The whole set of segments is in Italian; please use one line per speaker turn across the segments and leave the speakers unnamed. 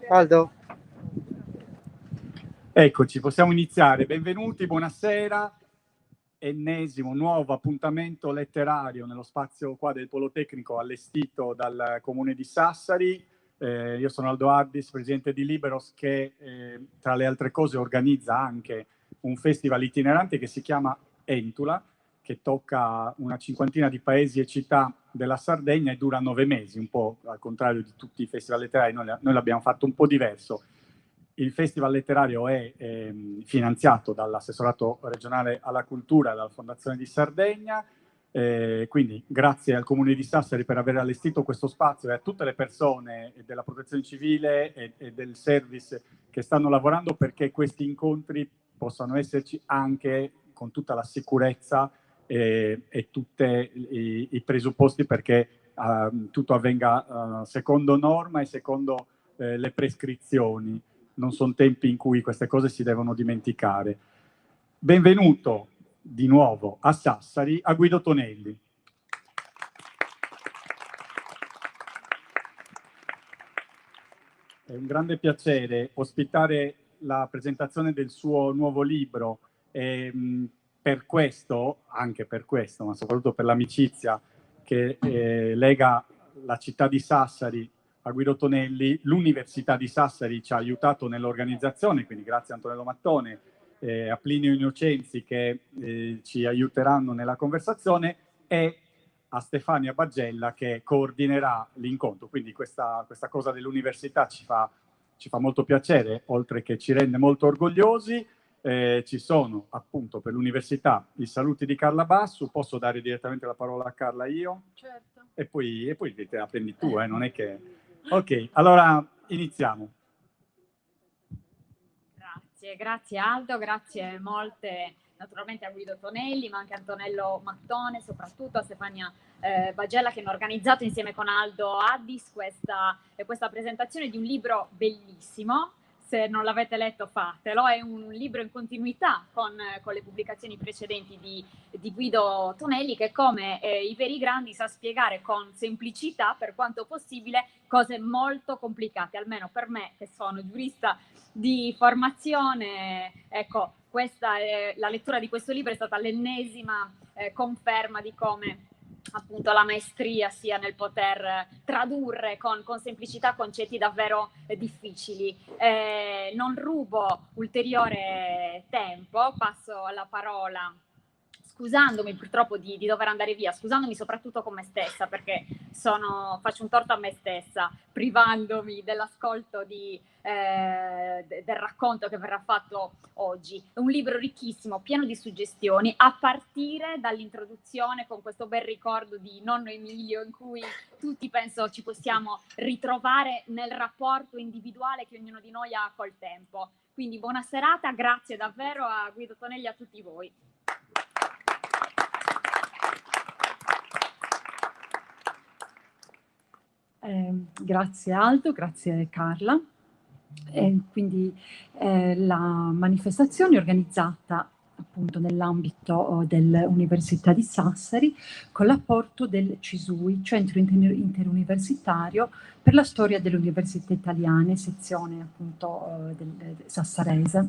Aldo.
Eccoci, possiamo iniziare. Benvenuti, buonasera. Ennesimo nuovo appuntamento letterario nello spazio qua del Politecnico allestito dal Comune di Sassari. Io sono Aldo Ardis, presidente di Liberos, che tra le altre cose organizza anche un festival itinerante che si chiama Entula, che tocca una cinquantina di paesi e città della Sardegna e dura 9 mesi, un po' al contrario di tutti i festival letterari. Noi l'abbiamo fatto un po' diverso. Il festival letterario è finanziato dall'assessorato regionale alla cultura e dalla Fondazione di Sardegna, quindi grazie al Comune di Sassari per aver allestito questo spazio e a tutte le persone della protezione civile e del service che stanno lavorando perché questi incontri possano esserci anche con tutta la sicurezza e tutti i presupposti perché tutto avvenga secondo norma e secondo le prescrizioni. Non sono tempi in cui queste cose si devono dimenticare. Benvenuto di nuovo a Sassari a Guido Tonelli. È un grande piacere ospitare la presentazione del suo nuovo libro e per questo, anche per questo, ma soprattutto per l'amicizia che lega la città di Sassari a Guido Tonelli, l'Università di Sassari ci ha aiutato nell'organizzazione, quindi grazie a Antonello Mattone, a Plinio Innocenzi che ci aiuteranno nella conversazione e a Stefania Baggella che coordinerà l'incontro. Quindi questa cosa dell'università ci fa molto piacere, oltre che ci rende molto orgogliosi. Ci sono appunto per l'università i saluti di Carla Bassu. Posso dare direttamente la parola a Carla io?
Certo.
E poi te la prendi tu, non è che... Ok, allora iniziamo.
Grazie Aldo, grazie molte naturalmente a Guido Tonelli, ma anche a Antonello Mattone, soprattutto a Stefania Baggella che hanno organizzato insieme con Aldo Addis questa presentazione di un libro bellissimo. Se non l'avete letto fatelo, è un libro in continuità con le pubblicazioni precedenti di Guido Tonelli che come i veri grandi sa spiegare con semplicità per quanto possibile cose molto complicate, almeno per me che sono giurista di formazione. Ecco, la lettura di questo libro è stata l'ennesima conferma di come appunto la maestria sia nel poter tradurre con semplicità concetti davvero difficili. Non rubo ulteriore tempo, passo la parola scusandomi purtroppo di dover andare via, scusandomi soprattutto con me stessa perché faccio un torto a me stessa privandomi dell'ascolto del racconto che verrà fatto oggi. È un libro ricchissimo, pieno di suggestioni, a partire dall'introduzione con questo bel ricordo di nonno Emilio in cui tutti penso ci possiamo ritrovare nel rapporto individuale che ognuno di noi ha col tempo. Quindi buona serata, grazie davvero a Guido Tonelli e a tutti voi.
Grazie Aldo, grazie Carla. Quindi la manifestazione è organizzata appunto nell'ambito dell'Università di Sassari con l'apporto del CISUI, Centro Interuniversitario per la Storia delle Università Italiane, sezione appunto sassarese.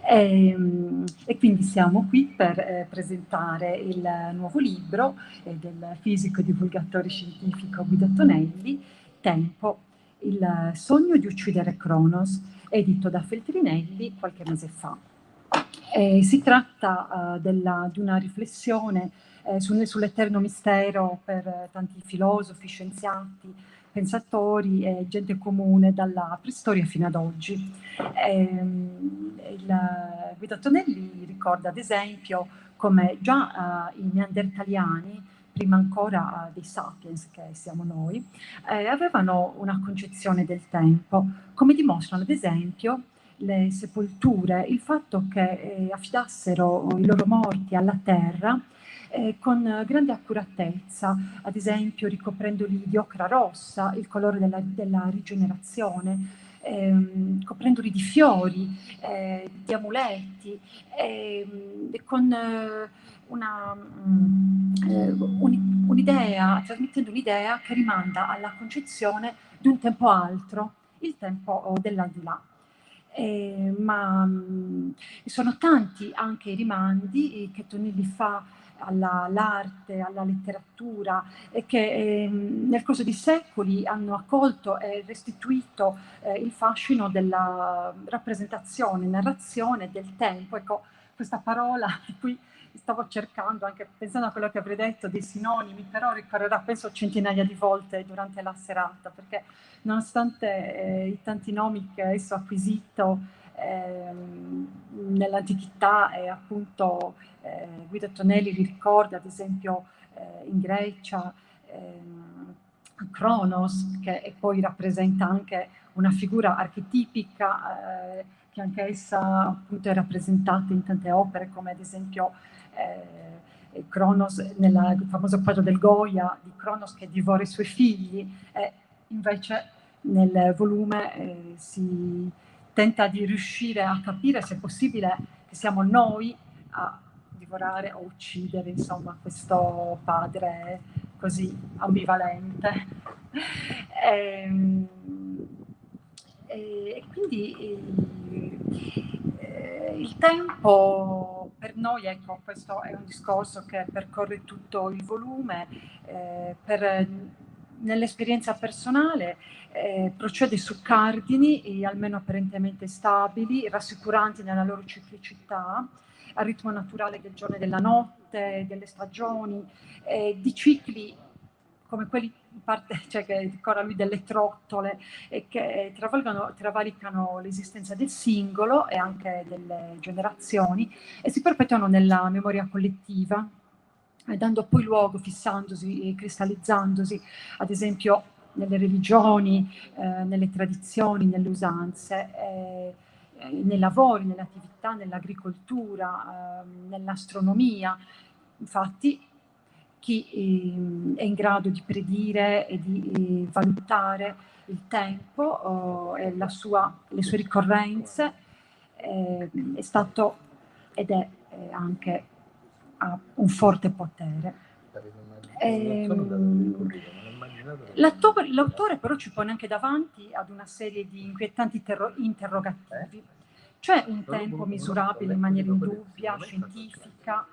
E quindi siamo qui per presentare il nuovo libro del fisico e divulgatore scientifico Guido Tonelli, Tempo, il sogno di uccidere Cronos, edito da Feltrinelli qualche mese fa. Si tratta di una riflessione sull'eterno mistero per tanti filosofi, scienziati, pensatori e gente comune dalla preistoria fino ad oggi. Guido Tonelli ricorda ad esempio come già i neandertaliani, prima ancora dei sapiens che siamo noi, avevano una concezione del tempo, come dimostrano ad esempio le sepolture, il fatto che affidassero i loro morti alla terra con grande accuratezza, ad esempio ricoprendoli di ocra rossa, il colore della rigenerazione, coprendoli di fiori, di amuletti, con un'idea, trasmettendo un'idea che rimanda alla concezione di un tempo altro, il tempo dell'aldilà. Ma sono tanti anche i rimandi che Tonelli fa all'arte, alla letteratura, e che nel corso di secoli hanno accolto e restituito il fascino della rappresentazione, narrazione del tempo. Ecco, questa parola di cui stavo cercando, anche pensando a quello che avrei detto, dei sinonimi, però ricorrerà penso centinaia di volte durante la serata, perché nonostante i tanti nomi che esso ha acquisito nell'antichità, e appunto Guido Tonelli li ricorda, ad esempio in Grecia Cronos, che poi rappresenta anche una figura archetipica che anche essa appunto è rappresentata in tante opere, come ad esempio Cronos nel famoso quadro del Goya di Cronos che divora i suoi figli, e invece nel volume si tenta di riuscire a capire, se possibile, che siamo noi a divorare o uccidere, insomma, questo padre così ambivalente. E quindi il tempo per noi, ecco, questo è un discorso che percorre tutto il volume, nell'esperienza personale procede su cardini, almeno apparentemente stabili, rassicuranti nella loro ciclicità, al ritmo naturale del giorno e della notte, delle stagioni, di cicli come quelli in parte, cioè, che ricorda lui delle trottole, e che travalicano l'esistenza del singolo e anche delle generazioni, e si perpetuano nella memoria collettiva, dando poi luogo, fissandosi e cristallizzandosi, ad esempio nelle religioni, nelle tradizioni, nelle usanze, nei lavori, nelle attività, nell'agricoltura, nell'astronomia. Infatti chi è in grado di predire e di valutare il tempo e le sue ricorrenze è stato ed è anche ha un forte potere. L'autore però ci pone anche davanti ad una serie di inquietanti interrogativi. C'è un tempo misurabile in maniera indubbia, scientifica,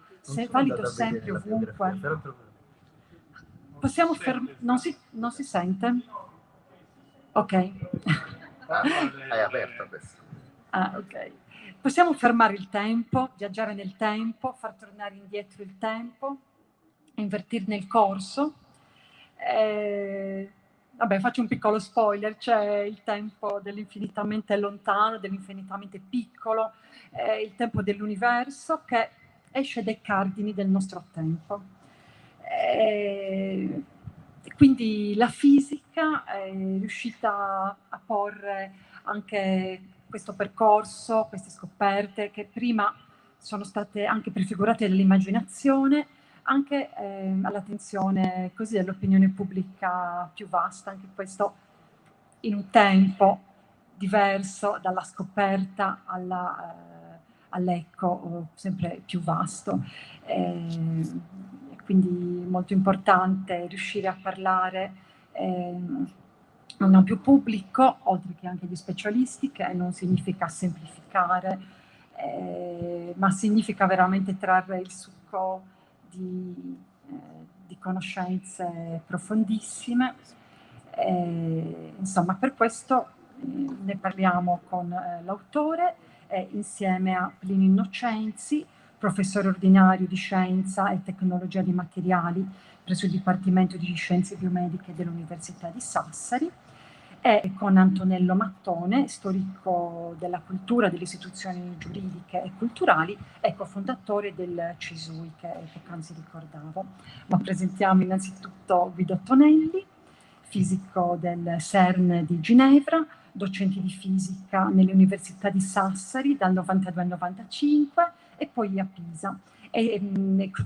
valido sempre ovunque. Possiamo non si sente? Ok.
Hai aperto questo.
Ah, ok. Possiamo fermare il tempo, viaggiare nel tempo, far tornare indietro il tempo, invertirne il corso. Vabbè, faccio un piccolo spoiler: c'è il tempo dell'infinitamente lontano, dell'infinitamente piccolo, il tempo dell'universo che esce dai cardini del nostro tempo. Quindi la fisica è riuscita a porre anche questo percorso, queste scoperte che prima sono state anche prefigurate dall'immaginazione, anche all'attenzione così dell'opinione pubblica più vasta, anche questo in un tempo diverso dalla scoperta all'eco sempre più vasto. Quindi molto importante riuscire a parlare a un ampio pubblico, oltre che anche di specialisti, che non significa semplificare, ma significa veramente trarre il succo di conoscenze profondissime. Insomma, per questo ne parliamo con l'autore, insieme a Plinio Innocenzi, professore ordinario di Scienza e Tecnologia dei Materiali presso il Dipartimento di Scienze Biomediche dell'Università di Sassari, e con Antonello Mattone, storico della cultura, delle istituzioni giuridiche e culturali, e cofondatore del CISUI, che poc'anzi ricordavo. Ma presentiamo innanzitutto Guido Tonelli, fisico del CERN di Ginevra, docente di fisica nelle università di Sassari dal 92 al 95 e poi a Pisa.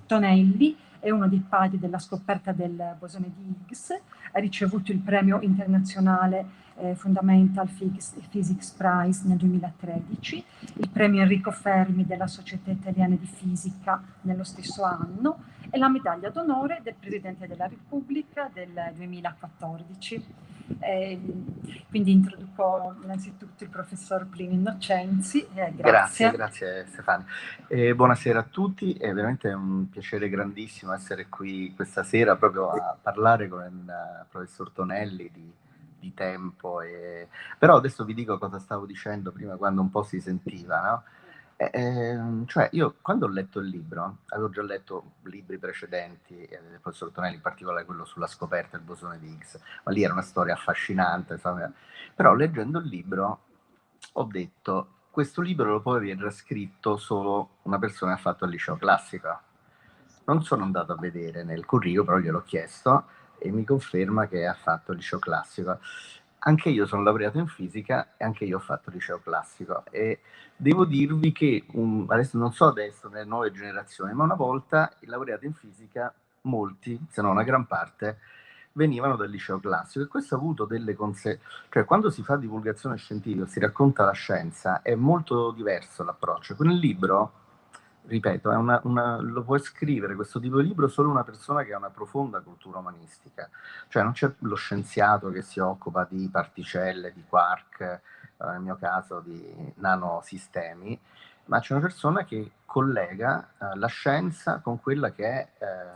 Tonelli è uno dei padri della scoperta del bosone di Higgs, ha ricevuto il premio internazionale Fundamental Physics Prize nel 2013, il premio Enrico Fermi della Società Italiana di Fisica nello stesso anno, e la medaglia d'onore del Presidente della Repubblica del 2014. Quindi introduco innanzitutto il professor Plinio Innocenzi.
Grazie Stefania. Buonasera a tutti, è veramente un piacere grandissimo essere qui questa sera proprio a parlare con il professor Tonelli di tempo. Però adesso vi dico cosa stavo dicendo prima, quando un po' si sentiva, no? Cioè io quando ho letto il libro, avevo già letto libri precedenti del professor Tonelli, in particolare quello sulla scoperta del bosone di Higgs, ma lì era una storia affascinante, insomma. Però leggendo il libro ho detto, questo libro lo può aver scritto solo una persona che ha fatto il liceo classico. Non sono andato a vedere nel curriculum, però gliel'ho chiesto e mi conferma che ha fatto il liceo classico. Anche io sono laureato in fisica e anche io ho fatto il liceo classico, e devo dirvi che adesso non so adesso nelle nuove generazioni, ma una volta i laureati in fisica, molti, se non una gran parte, venivano dal liceo classico, e questo ha avuto delle cioè quando si fa divulgazione scientifica, si racconta la scienza, è molto diverso l'approccio. Con il libro, ripeto, lo può scrivere questo tipo di libro solo una persona che ha una profonda cultura umanistica, cioè non c'è lo scienziato che si occupa di particelle, di quark, nel mio caso di nanosistemi, ma c'è una persona che collega la scienza con quella che è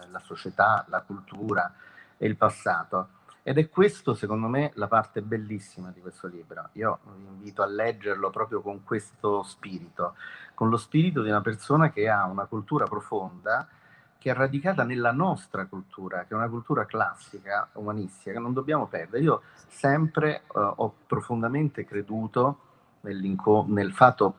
la società, la cultura e il passato. Ed è questo, secondo me, la parte bellissima di questo libro. Io vi invito a leggerlo proprio con questo spirito, con lo spirito di una persona che ha una cultura profonda, che è radicata nella nostra cultura, che è una cultura classica, umanistica, che non dobbiamo perdere. Io sempre ho profondamente creduto nel fatto,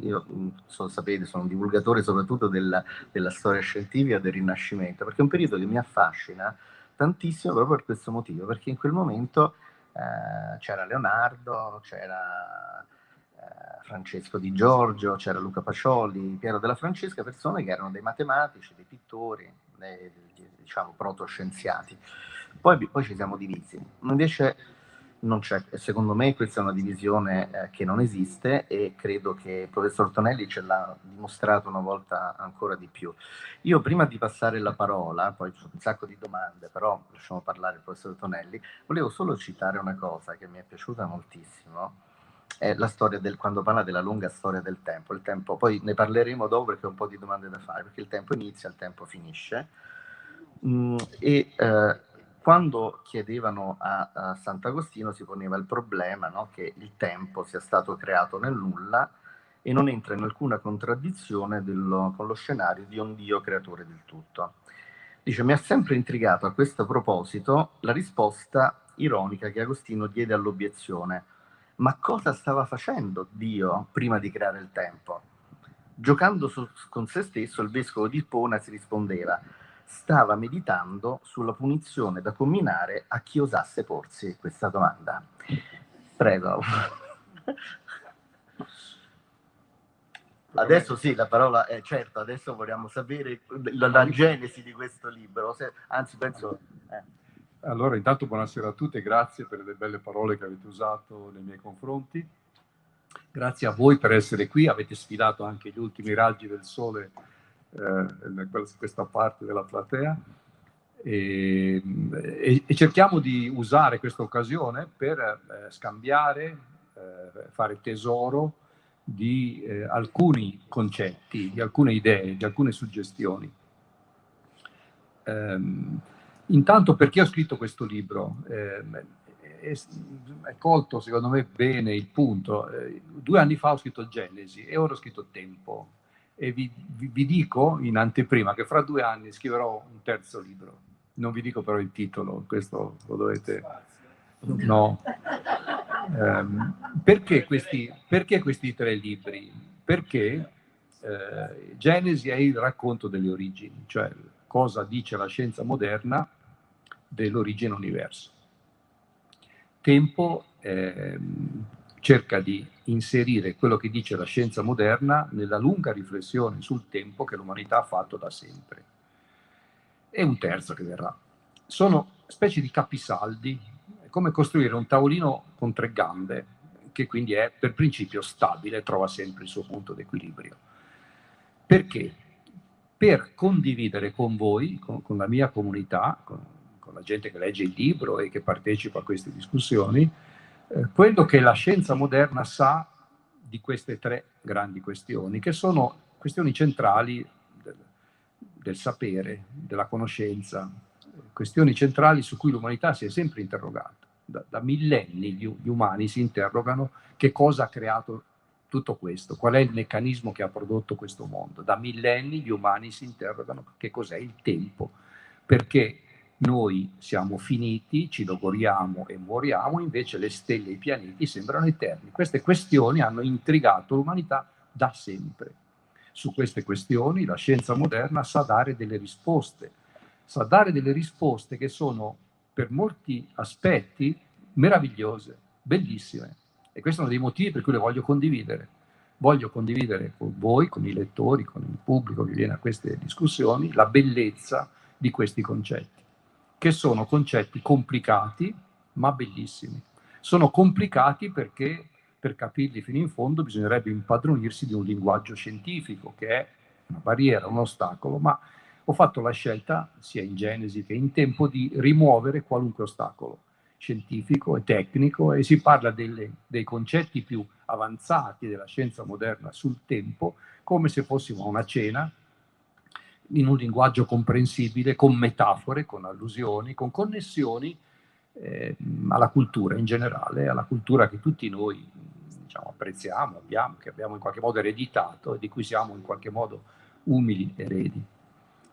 io sapete, sono un divulgatore soprattutto della storia scientifica del Rinascimento, perché è un periodo che mi affascina tantissimo proprio per questo motivo, perché in quel momento c'era Leonardo, c'era Francesco Di Giorgio, c'era Luca Pacioli, Piero della Francesca, persone che erano dei matematici, dei pittori, diciamo protoscienziati. Poi ci siamo divisi. Invece non c'è, secondo me questa è una divisione che non esiste, e credo che il professor Tonelli ce l'ha dimostrato una volta ancora di più. Io prima di passare la parola, poi c'è un sacco di domande, però lasciamo parlare il professor Tonelli, volevo solo citare una cosa che mi è piaciuta moltissimo, è la storia quando parla della lunga storia del tempo. Il tempo, poi ne parleremo dopo perché ho un po' di domande da fare, perché il tempo inizia, il tempo finisce. Quando chiedevano a Sant'Agostino si poneva il problema, no, che il tempo sia stato creato nel nulla e non entra in alcuna contraddizione con lo scenario di un Dio creatore del tutto. Dice, mi ha sempre intrigato a questo proposito la risposta ironica che Agostino diede all'obiezione: ma cosa stava facendo Dio prima di creare il tempo? Giocando con se stesso, il vescovo di Ippona si rispondeva: stava meditando sulla punizione da comminare a chi osasse porsi questa domanda. Prego. Adesso sì, la parola è certo, adesso vogliamo sapere la genesi di questo libro, anzi penso...
Allora, intanto buonasera a tutti e grazie per le belle parole che avete usato nei miei confronti. Grazie a voi per essere qui, avete sfidato anche gli ultimi raggi del sole in questa parte della platea, e cerchiamo di usare questa occasione per scambiare, fare tesoro di alcuni concetti, di alcune idee, di alcune suggestioni. Intanto, perché ho scritto questo libro? È colto secondo me bene il punto. 2 anni fa ho scritto Genesi e ora ho scritto Tempo, e vi dico in anteprima che fra 2 anni scriverò un terzo libro. Non vi dico però il titolo, questo lo dovete... No. Perché questi 3 libri? Perché Genesi è il racconto delle origini, cioè cosa dice la scienza moderna dell'origine universo. Tempo cerca di inserire quello che dice la scienza moderna nella lunga riflessione sul tempo che l'umanità ha fatto da sempre. E un terzo che verrà. Sono specie di capisaldi, come costruire un tavolino con 3 gambe, che quindi è per principio stabile, trova sempre il suo punto d'equilibrio. Perché? per condividere con voi, con la mia comunità, con la gente che legge il libro e che partecipa a queste discussioni, quello che la scienza moderna sa di queste tre grandi questioni, che sono questioni centrali del sapere, della conoscenza, questioni centrali su cui l'umanità si è sempre interrogata. Da millenni gli umani si interrogano che cosa ha creato tutto questo, qual è il meccanismo che ha prodotto questo mondo. Da millenni gli umani si interrogano che cos'è il tempo, perché noi siamo finiti, ci logoriamo e moriamo, invece le stelle e i pianeti sembrano eterni. Queste questioni hanno intrigato l'umanità da sempre. Su queste questioni la scienza moderna sa dare delle risposte che sono per molti aspetti meravigliose, bellissime. E questi sono dei motivi per cui le voglio condividere. Voglio condividere con voi, con i lettori, con il pubblico che viene a queste discussioni, la bellezza di questi concetti, che sono concetti complicati, ma bellissimi. Sono complicati perché per capirli fino in fondo bisognerebbe impadronirsi di un linguaggio scientifico, che è una barriera, un ostacolo, ma ho fatto la scelta, sia in Genesi che in Tempo, di rimuovere qualunque ostacolo scientifico e tecnico, e si parla dei concetti più avanzati della scienza moderna sul tempo come se fossimo a una cena, in un linguaggio comprensibile, con metafore, con allusioni, con connessioni alla cultura in generale, alla cultura che tutti noi, diciamo, apprezziamo, che abbiamo in qualche modo ereditato e di cui siamo in qualche modo umili eredi.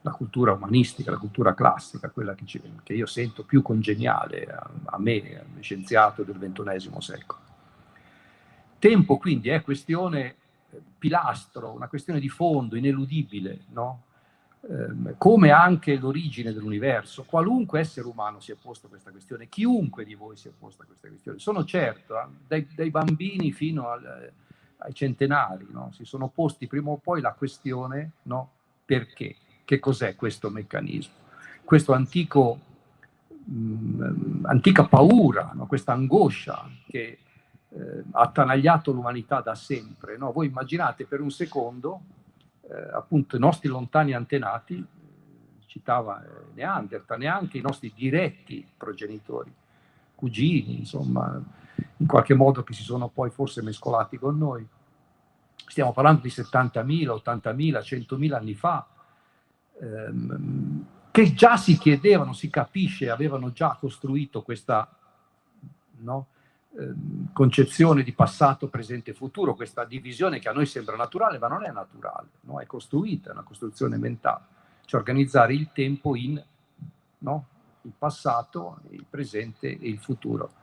La cultura umanistica, la cultura classica, quella che io sento più congeniale a me, scienziato del XXI secolo. Tempo quindi è questione pilastro, una questione di fondo, ineludibile, no? Come anche l'origine dell'universo. Qualunque essere umano si è posto questa questione, chiunque di voi si è posto questa questione. Sono certo, dai bambini fino ai centenari, no? Si sono posti prima o poi la questione, no? Perché? Che cos'è questo meccanismo? Questo antica paura, no? Questa angoscia che ha attanagliato l'umanità da sempre, no? Voi immaginate per un secondo, appunto, i nostri lontani antenati, citava Neanderthal, neanche i nostri diretti progenitori, cugini, insomma, in qualche modo che si sono poi forse mescolati con noi. Stiamo parlando di 70.000, 80.000, 100.000 anni fa, che già si chiedevano, si capisce, avevano già costruito questa, no, concezione di passato, presente e futuro, questa divisione che a noi sembra naturale, ma non è naturale, no? È costruita, è una costruzione mentale, cioè organizzare il tempo in, no, il passato, il presente e il futuro.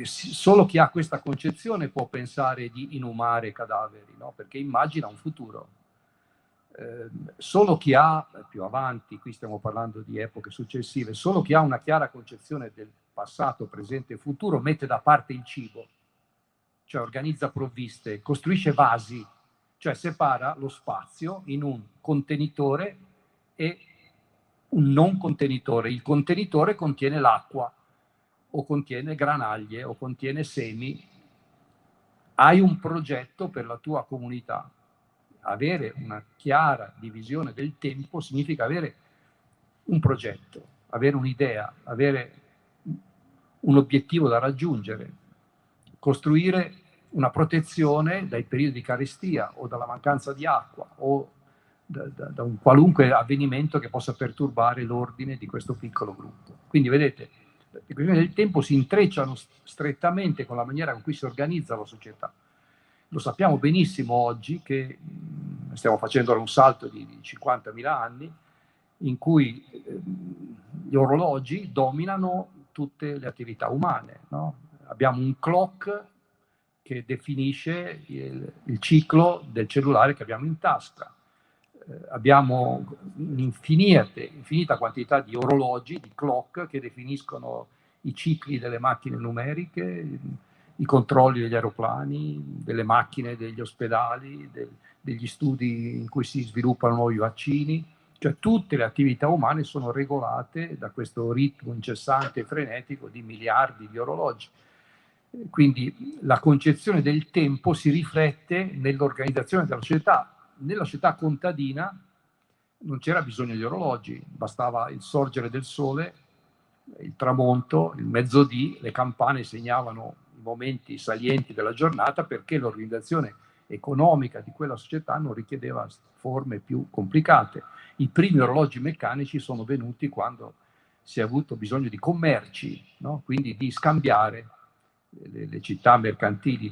Solo chi ha questa concezione può pensare di inumare cadaveri, no? Perché immagina un futuro. Solo chi ha, più avanti, qui stiamo parlando di epoche successive, solo chi ha una chiara concezione del passato, presente e futuro mette da parte il cibo, cioè organizza provviste, costruisce vasi, cioè separa lo spazio in un contenitore e un non contenitore. Il contenitore contiene l'acqua, o contiene granaglie, o contiene semi. Hai un progetto per la tua comunità. Avere una chiara divisione del tempo significa avere un progetto, avere un'idea, avere un obiettivo da raggiungere, costruire una protezione dai periodi di carestia o dalla mancanza di acqua o da un qualunque avvenimento che possa perturbare l'ordine di questo piccolo gruppo. Quindi vedete, le questioni del tempo si intrecciano strettamente con la maniera con cui si organizza la società. Lo sappiamo benissimo oggi che stiamo facendo un salto di 50.000 anni in cui gli orologi dominano tutte le attività umane, no? Abbiamo un clock che definisce il ciclo del cellulare che abbiamo in tasca. Abbiamo un'infinita quantità di orologi, di clock, che definiscono i cicli delle macchine numeriche, i controlli degli aeroplani, delle macchine degli ospedali, degli studi in cui si sviluppano nuovi vaccini. Cioè tutte le attività umane sono regolate da questo ritmo incessante e frenetico di miliardi di orologi. Quindi la concezione del tempo si riflette nell'organizzazione della società. Nella società contadina non c'era bisogno di orologi, bastava il sorgere del sole, il tramonto, il mezzodì, le campane segnavano i momenti salienti della giornata, perché l'organizzazione economica di quella società non richiedeva forme più complicate. I primi orologi meccanici sono venuti quando si è avuto bisogno di commerci, no? Quindi di scambiare. Le città mercantili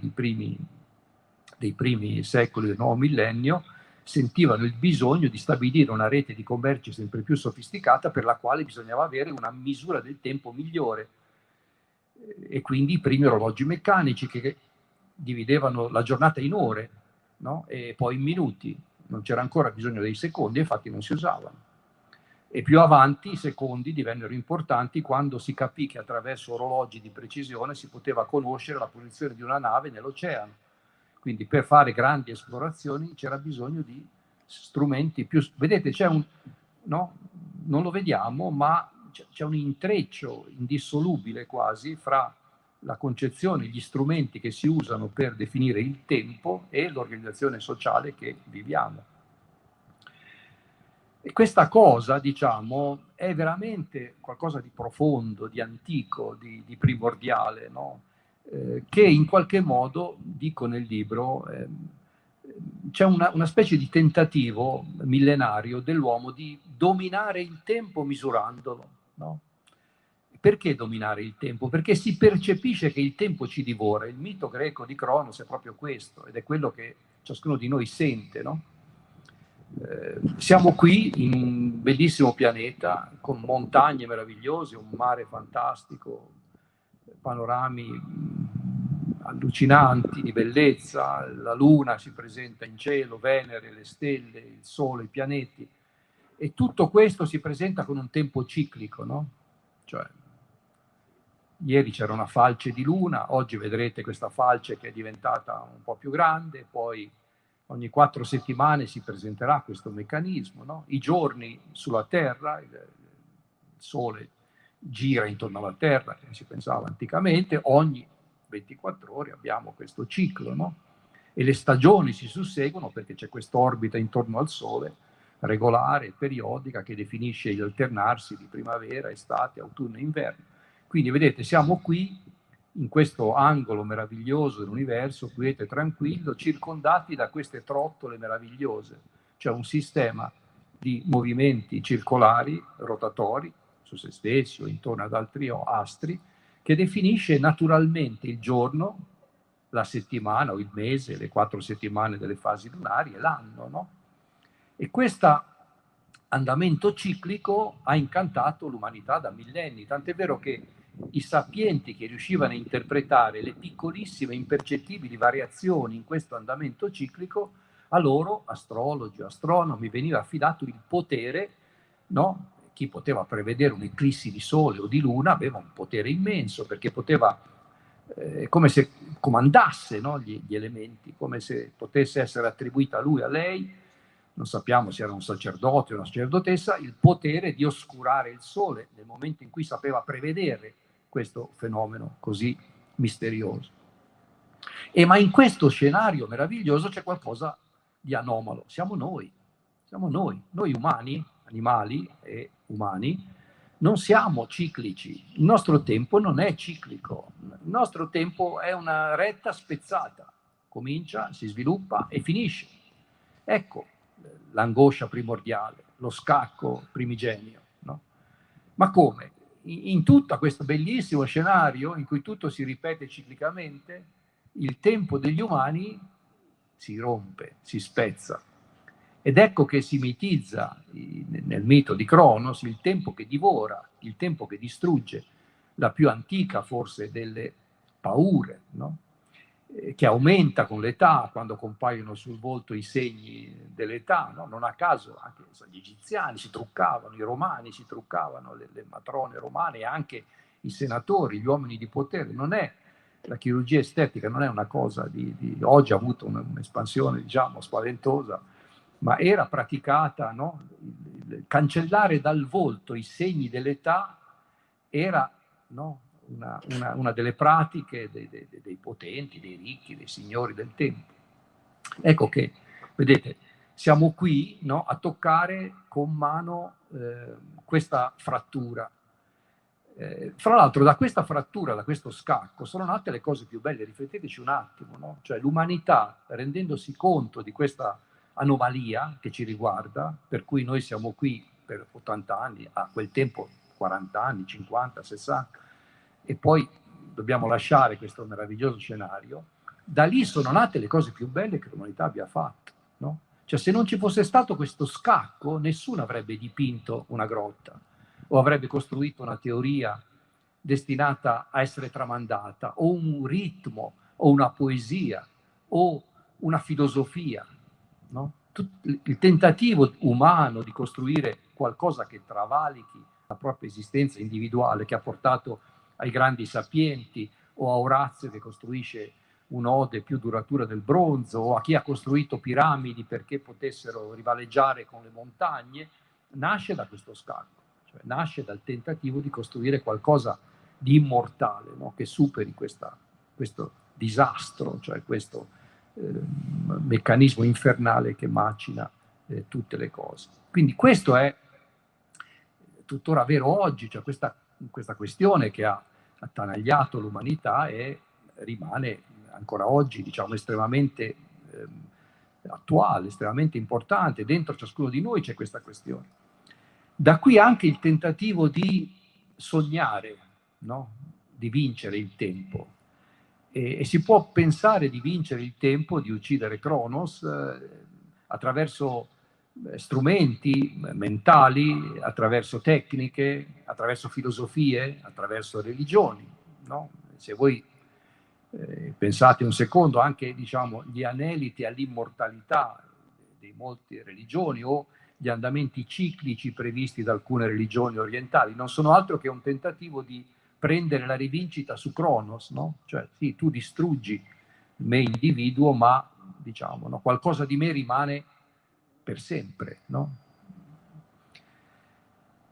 dei primi secoli del nuovo millennio sentivano il bisogno di stabilire una rete di commerci sempre più sofisticata, per la quale bisognava avere una misura del tempo migliore, e quindi i primi orologi meccanici che dividevano la giornata in ore, no? E poi in minuti. Non c'era ancora bisogno dei secondi, infatti non si usavano. E più avanti i secondi divennero importanti quando si capì che attraverso orologi di precisione si poteva conoscere la posizione di una nave nell'oceano. Quindi per fare grandi esplorazioni c'era bisogno di strumenti più... Vedete, c'è un... no? Non lo vediamo, ma c'è un intreccio indissolubile quasi fra la concezione, gli strumenti che si usano per definire il tempo e l'organizzazione sociale che viviamo. E questa cosa, diciamo, è veramente qualcosa di profondo, di antico, di primordiale, no? Che in qualche modo, dico nel libro, c'è una specie di tentativo millenario dell'uomo di dominare il tempo misurandolo, no? Perché dominare il tempo? Perché si percepisce che il tempo ci divora. Il mito greco di Cronos è proprio questo, ed è quello che ciascuno di noi sente, no? Siamo qui in un bellissimo pianeta con montagne meravigliose, un mare fantastico, panorami allucinanti di bellezza, la luna si presenta in cielo, Venere, le stelle, il sole, i pianeti, e tutto questo si presenta con un tempo ciclico, no? Cioè, ieri c'era una falce di luna, oggi vedrete questa falce che è diventata un po' più grande, poi ogni 4 settimane si presenterà questo meccanismo, no? I giorni sulla Terra, il Sole gira intorno alla Terra, come si pensava anticamente, ogni 24 ore abbiamo questo ciclo, no? E le stagioni si susseguono perché c'è quest'orbita intorno al Sole, regolare, periodica, che definisce gli alternarsi di primavera, estate, autunno e inverno. Quindi vedete, siamo qui in questo angolo meraviglioso dell'universo, quiete e tranquillo, circondati da queste trottole meravigliose, cioè un sistema di movimenti circolari, rotatori, su se stessi o intorno ad altri astri, che definisce naturalmente il giorno, la settimana o il mese, le 4 settimane delle fasi lunari e l'anno, no? E questo andamento ciclico ha incantato l'umanità da millenni, tant'è vero che i sapienti che riuscivano a interpretare le piccolissime, impercettibili variazioni in questo andamento ciclico, a loro, astrologi o astronomi, veniva affidato il potere, no? Chi poteva prevedere un'eclissi di sole o di luna aveva un potere immenso, perché poteva, come se comandasse, no? gli elementi, come se potesse essere attribuita a lui, a lei, non sappiamo se era un sacerdote o una sacerdotessa, il potere di oscurare il sole nel momento in cui sapeva prevedere questo fenomeno così misterioso. Ma in questo scenario meraviglioso c'è qualcosa di anomalo. Siamo noi umani, animali e umani, non siamo ciclici. Il nostro tempo non è ciclico. Il nostro tempo è una retta spezzata. Comincia, si sviluppa e finisce. Ecco l'angoscia primordiale, lo scacco primigenio, no? Ma come? In tutto questo bellissimo scenario in cui tutto si ripete ciclicamente, il tempo degli umani si rompe, si spezza. Ed ecco che si mitizza nel mito di Cronos il tempo che divora, il tempo che distrugge, la più antica forse delle paure, no? Che aumenta con l'età, quando compaiono sul volto i segni dell'età, no? Non a caso anche gli egiziani si truccavano, i romani si truccavano, le matrone romane e anche i senatori, gli uomini di potere. Non è la chirurgia estetica, non è una cosa di oggi, ha avuto un'espansione, diciamo, spaventosa, ma era praticata, no? Cancellare dal volto i segni dell'età era, no? Una delle pratiche dei potenti, dei ricchi, dei signori del tempo. Ecco che, vedete, siamo qui, no, a toccare con mano questa frattura. Fra l'altro da questa frattura, da questo scacco, sono nate le cose più belle, rifletteteci un attimo, no? Cioè l'umanità, rendendosi conto di questa anomalia che ci riguarda, per cui noi siamo qui per 80 anni, a quel tempo 40 anni, 50, 60, e poi dobbiamo lasciare questo meraviglioso scenario, da lì sono nate le cose più belle che l'umanità abbia fatto, no? Cioè se non ci fosse stato questo scacco, nessuno avrebbe dipinto una grotta, o avrebbe costruito una teoria destinata a essere tramandata, o un ritmo, o una poesia, o una filosofia, no? Il tentativo umano di costruire qualcosa che travalichi la propria esistenza individuale, che ha portato ai grandi sapienti, o a Orazio che costruisce un'ode più duratura del bronzo, o a chi ha costruito piramidi perché potessero rivaleggiare con le montagne, nasce da questo scacco. Nasce dal tentativo di costruire qualcosa di immortale, no? Che superi questo disastro, cioè questo meccanismo infernale che macina tutte le cose. Quindi questo è tuttora vero oggi, cioè questa questione che ha attanagliato l'umanità e rimane ancora oggi, diciamo, estremamente attuale, estremamente importante. Dentro ciascuno di noi c'è questa questione. Da qui anche il tentativo di sognare, no? Di vincere il tempo. E si può pensare di vincere il tempo, di uccidere Cronos, attraverso strumenti mentali, attraverso tecniche, attraverso filosofie, attraverso religioni, no? Se voi pensate un secondo anche, diciamo, gli aneliti all'immortalità di molte religioni o gli andamenti ciclici previsti da alcune religioni orientali non sono altro che un tentativo di prendere la rivincita su Cronos, no? Cioè sì, tu distruggi me individuo, ma diciamo, no, qualcosa di me rimane per sempre, no?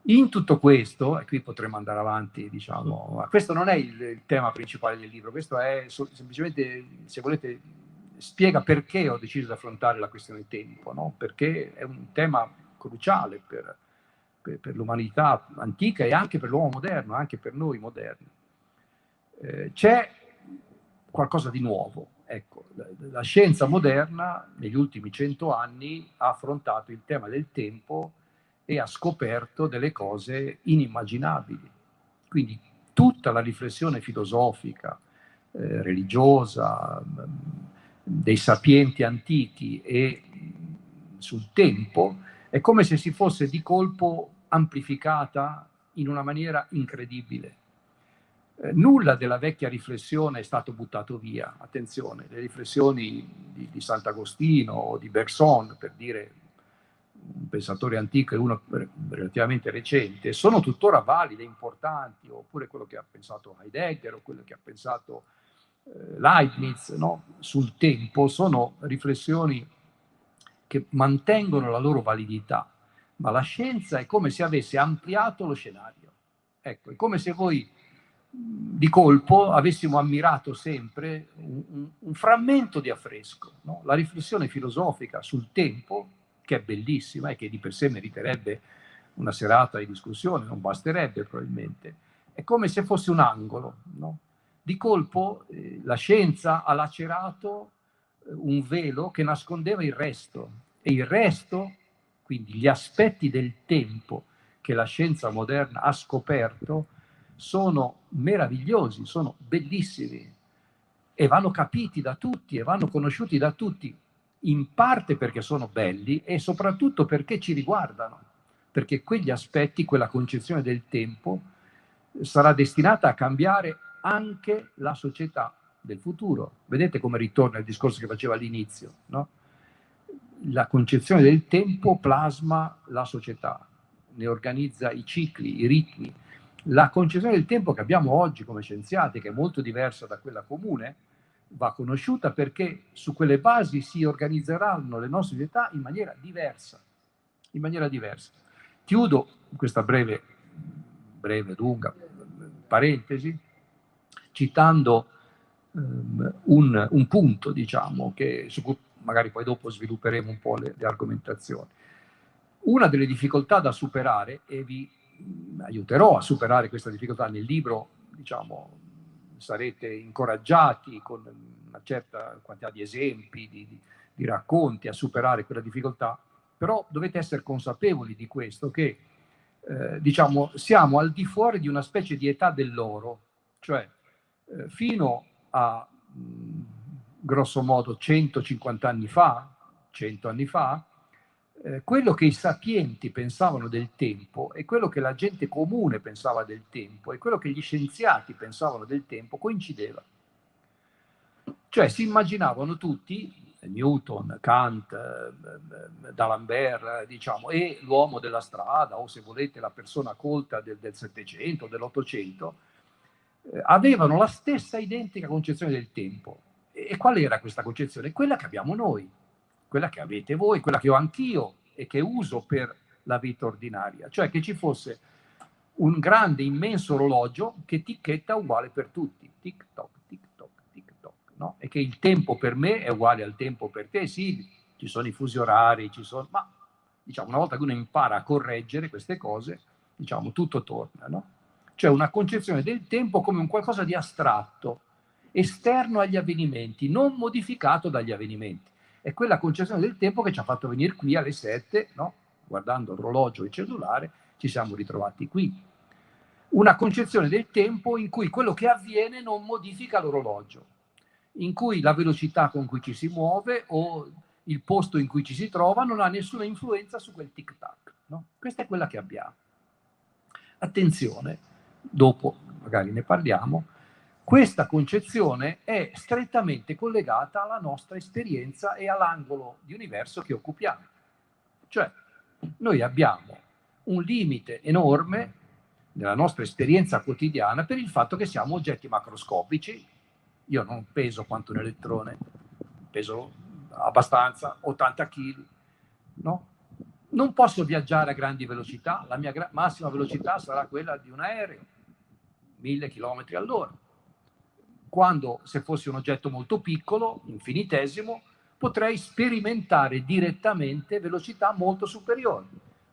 In tutto questo, e qui potremmo andare avanti, diciamo, ma questo non è il tema principale del libro, questo è semplicemente, se volete, spiega perché ho deciso di affrontare la questione tempo, no? Perché è un tema cruciale per l'umanità antica e anche per l'uomo moderno, anche per noi moderni. C'è qualcosa di nuovo. Ecco, la scienza moderna negli ultimi 100 anni ha affrontato il tema del tempo e ha scoperto delle cose inimmaginabili. Quindi tutta la riflessione filosofica, religiosa, dei sapienti antichi e sul tempo è come se si fosse di colpo amplificata in una maniera incredibile. Nulla della vecchia riflessione è stato buttato via. Attenzione, le riflessioni di Sant'Agostino o di Bergson, per dire un pensatore antico e uno relativamente recente, sono tuttora valide, importanti, oppure quello che ha pensato Heidegger o quello che ha pensato Leibniz, no? Sul tempo, sono riflessioni che mantengono la loro validità, ma la scienza è come se avesse ampliato lo scenario. Ecco, è come se voi di colpo avessimo ammirato sempre un frammento di affresco, no? La riflessione filosofica sul tempo, che è bellissima e che di per sé meriterebbe una serata di discussione, non basterebbe probabilmente, è come se fosse un angolo, no? Di colpo la scienza ha lacerato un velo che nascondeva il resto, e il resto, quindi gli aspetti del tempo che la scienza moderna ha scoperto, sono meravigliosi, sono bellissimi e vanno capiti da tutti e vanno conosciuti da tutti, in parte perché sono belli e soprattutto perché ci riguardano, perché quegli aspetti, quella concezione del tempo sarà destinata a cambiare anche la società del futuro. Vedete come ritorna il discorso che facevo all'inizio, no? La concezione del tempo plasma la società, ne organizza i cicli, i ritmi. La concezione del tempo che abbiamo oggi come scienziati, che è molto diversa da quella comune, va conosciuta perché su quelle basi si organizzeranno le nostre società in maniera diversa. In maniera diversa. Chiudo questa breve, lunga parentesi, citando un punto, diciamo, magari poi dopo svilupperemo un po' le argomentazioni. Una delle difficoltà da superare, e vi aiuterò a superare questa difficoltà nel libro, diciamo, sarete incoraggiati con una certa quantità di esempi, di racconti a superare quella difficoltà, però dovete essere consapevoli di questo, che diciamo, siamo al di fuori di una specie di età dell'oro, cioè fino a grosso modo 150 anni fa, 100 anni fa, quello che i sapienti pensavano del tempo e quello che la gente comune pensava del tempo e quello che gli scienziati pensavano del tempo coincideva. Cioè si immaginavano tutti, Newton, Kant, D'Alembert, diciamo, e l'uomo della strada, o se volete la persona colta del Settecento, dell'Ottocento, avevano la stessa identica concezione del tempo. E qual era questa concezione? Quella che abbiamo noi, quella che avete voi, quella che ho anch'io e che uso per la vita ordinaria. Cioè che ci fosse un grande, immenso orologio che ticchetta uguale per tutti. Tic-toc, tic-toc, tic-toc, no? E che il tempo per me è uguale al tempo per te. Sì, ci sono i fusi orari, ma diciamo, una volta che uno impara a correggere queste cose, diciamo, tutto torna, no? Cioè una concezione del tempo come un qualcosa di astratto, esterno agli avvenimenti, non modificato dagli avvenimenti. È quella concezione del tempo che ci ha fatto venire qui alle 7, no? Guardando l'orologio e il cellulare, ci siamo ritrovati qui. Una concezione del tempo in cui quello che avviene non modifica l'orologio, in cui la velocità con cui ci si muove o il posto in cui ci si trova non ha nessuna influenza su quel tic-tac, no? Questa è quella che abbiamo. Attenzione, dopo magari ne parliamo, questa concezione è strettamente collegata alla nostra esperienza e all'angolo di universo che occupiamo. Cioè, noi abbiamo un limite enorme nella nostra esperienza quotidiana per il fatto che siamo oggetti macroscopici. Io non peso quanto un elettrone, peso abbastanza, 80 kg, no? Non posso viaggiare a grandi velocità, la mia massima velocità sarà quella di un aereo, 1000 km all'ora. Quando, se fossi un oggetto molto piccolo, infinitesimo, potrei sperimentare direttamente velocità molto superiori,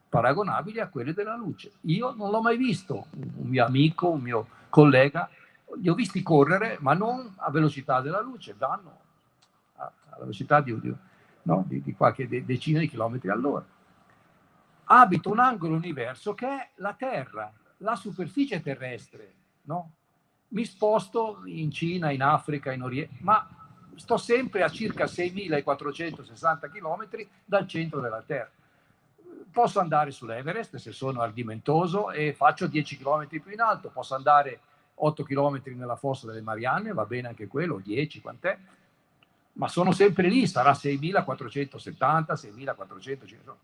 paragonabili a quelle della luce. Io non l'ho mai visto, un mio amico, un mio collega, li ho visti correre, ma non a velocità della luce, vanno a velocità di qualche decina di chilometri all'ora. Abito un angolo universo che è la Terra, la superficie terrestre, no? Mi sposto in Cina, in Africa, in Oriente, ma sto sempre a circa 6.460 km dal centro della Terra. Posso andare sull'Everest se sono ardimentoso e faccio 10 km più in alto, posso andare 8 km nella fossa delle Marianne, va bene anche quello, 10, quant'è? Ma sono sempre lì, sarà 6.470, 6.450,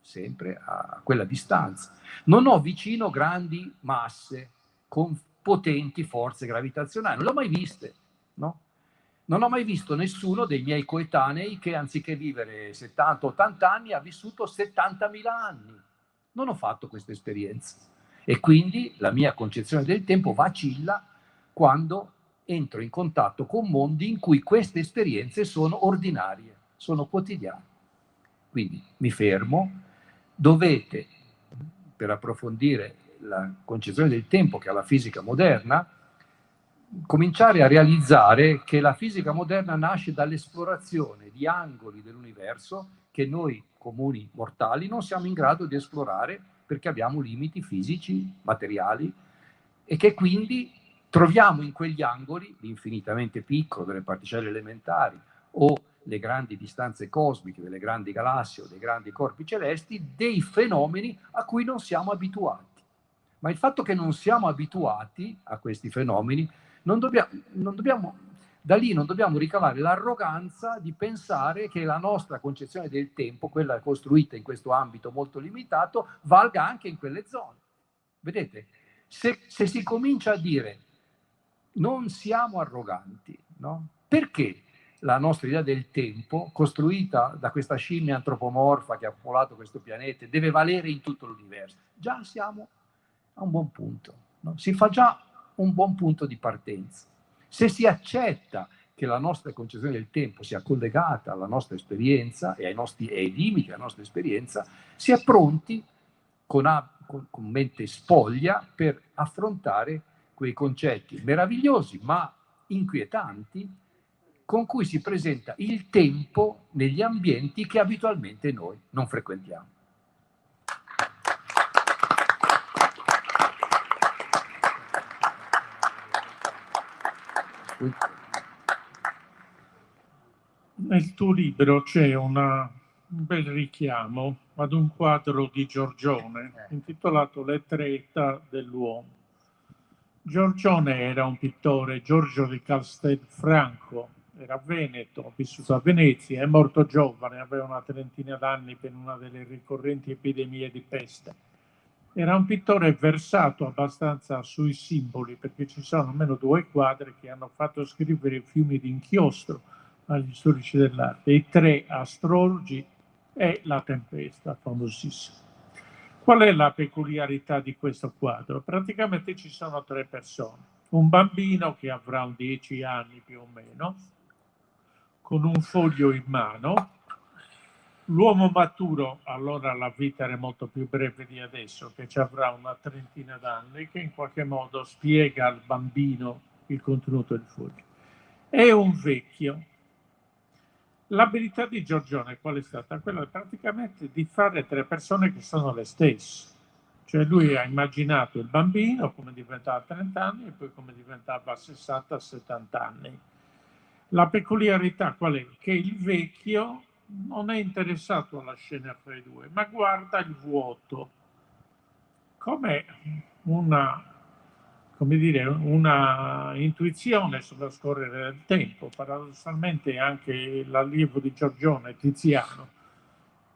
sempre a quella distanza. Non ho vicino grandi masse con potenti forze gravitazionali, non l'ho mai viste, no? Non ho mai visto nessuno dei miei coetanei che anziché vivere 70-80 anni ha vissuto 70.000 anni. Non ho fatto questa esperienza e quindi la mia concezione del tempo vacilla quando entro in contatto con mondi in cui queste esperienze sono ordinarie, sono quotidiane. Quindi mi fermo, dovete, per approfondire la concezione del tempo che ha la fisica moderna, cominciare a realizzare che la fisica moderna nasce dall'esplorazione di angoli dell'universo che noi comuni mortali non siamo in grado di esplorare perché abbiamo limiti fisici, materiali, e che quindi troviamo in quegli angoli l'infinitamente piccolo delle particelle elementari o le grandi distanze cosmiche delle grandi galassie o dei grandi corpi celesti, dei fenomeni a cui non siamo abituati. Ma il fatto che non siamo abituati a questi fenomeni da lì non dobbiamo ricavare l'arroganza di pensare che la nostra concezione del tempo, quella costruita in questo ambito molto limitato, valga anche in quelle zone. Vedete, se si comincia a dire non siamo arroganti, no? Perché la nostra idea del tempo, costruita da questa scimmia antropomorfa che ha popolato questo pianeta, deve valere in tutto l'universo? Già siamo a un buon punto, no? Si fa già un buon punto di partenza. Se si accetta che la nostra concezione del tempo sia collegata alla nostra esperienza e ai limiti della nostra esperienza, si è pronti con mente spoglia per affrontare quei concetti meravigliosi ma inquietanti con cui si presenta il tempo negli ambienti che abitualmente noi non frequentiamo.
Nel tuo libro c'è un bel richiamo ad un quadro di Giorgione intitolato Le tre età dell'uomo. Giorgione era un pittore, Giorgio di Castelfranco, era veneto, ha vissuto a Venezia, è morto giovane, aveva una trentina d'anni per una delle ricorrenti epidemie di peste. Era un pittore versato abbastanza sui simboli, perché ci sono almeno 2 quadri che hanno fatto scrivere fiumi di inchiostro agli storici dell'arte, i 3 astrologi e la tempesta, famosissima. Qual è la peculiarità di questo quadro? Praticamente ci sono 3 persone. Un bambino che avrà 10 anni più o meno, con un foglio in mano, l'uomo maturo, allora la vita era molto più breve di adesso, che ci avrà una trentina d'anni, che in qualche modo spiega al bambino il contenuto del foglio. E un vecchio. L'abilità di Giorgione qual è stata? Quella praticamente di fare 3 persone che sono le stesse. Cioè lui ha immaginato il bambino come diventava a 30 anni e poi come diventava a 60-70 anni. La peculiarità qual è? Che il vecchio non è interessato alla scena fra i 2, ma guarda il vuoto come una intuizione sullo scorrere del tempo. Paradossalmente anche l'allievo di Giorgione, Tiziano,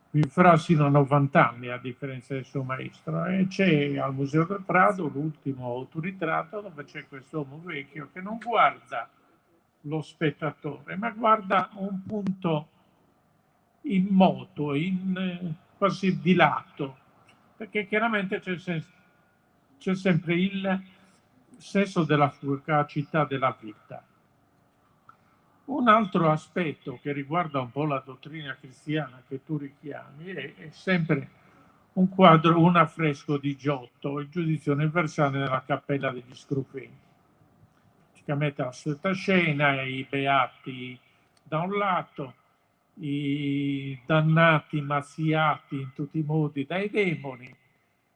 vivrà sino a 90 anni a differenza del suo maestro, e c'è al Museo del Prado l'ultimo autoritratto dove c'è quest'uomo vecchio che non guarda lo spettatore, ma guarda un punto in moto, quasi di lato, perché chiaramente c'è sempre il senso della fugacità della vita. Un altro aspetto che riguarda un po' la dottrina cristiana che tu richiami è sempre un quadro, un affresco di Giotto, il giudizio universale nella Cappella degli Scrufeni. Praticamente la stessa scena, i beati da un lato, i dannati mazziati in tutti i modi dai demoni.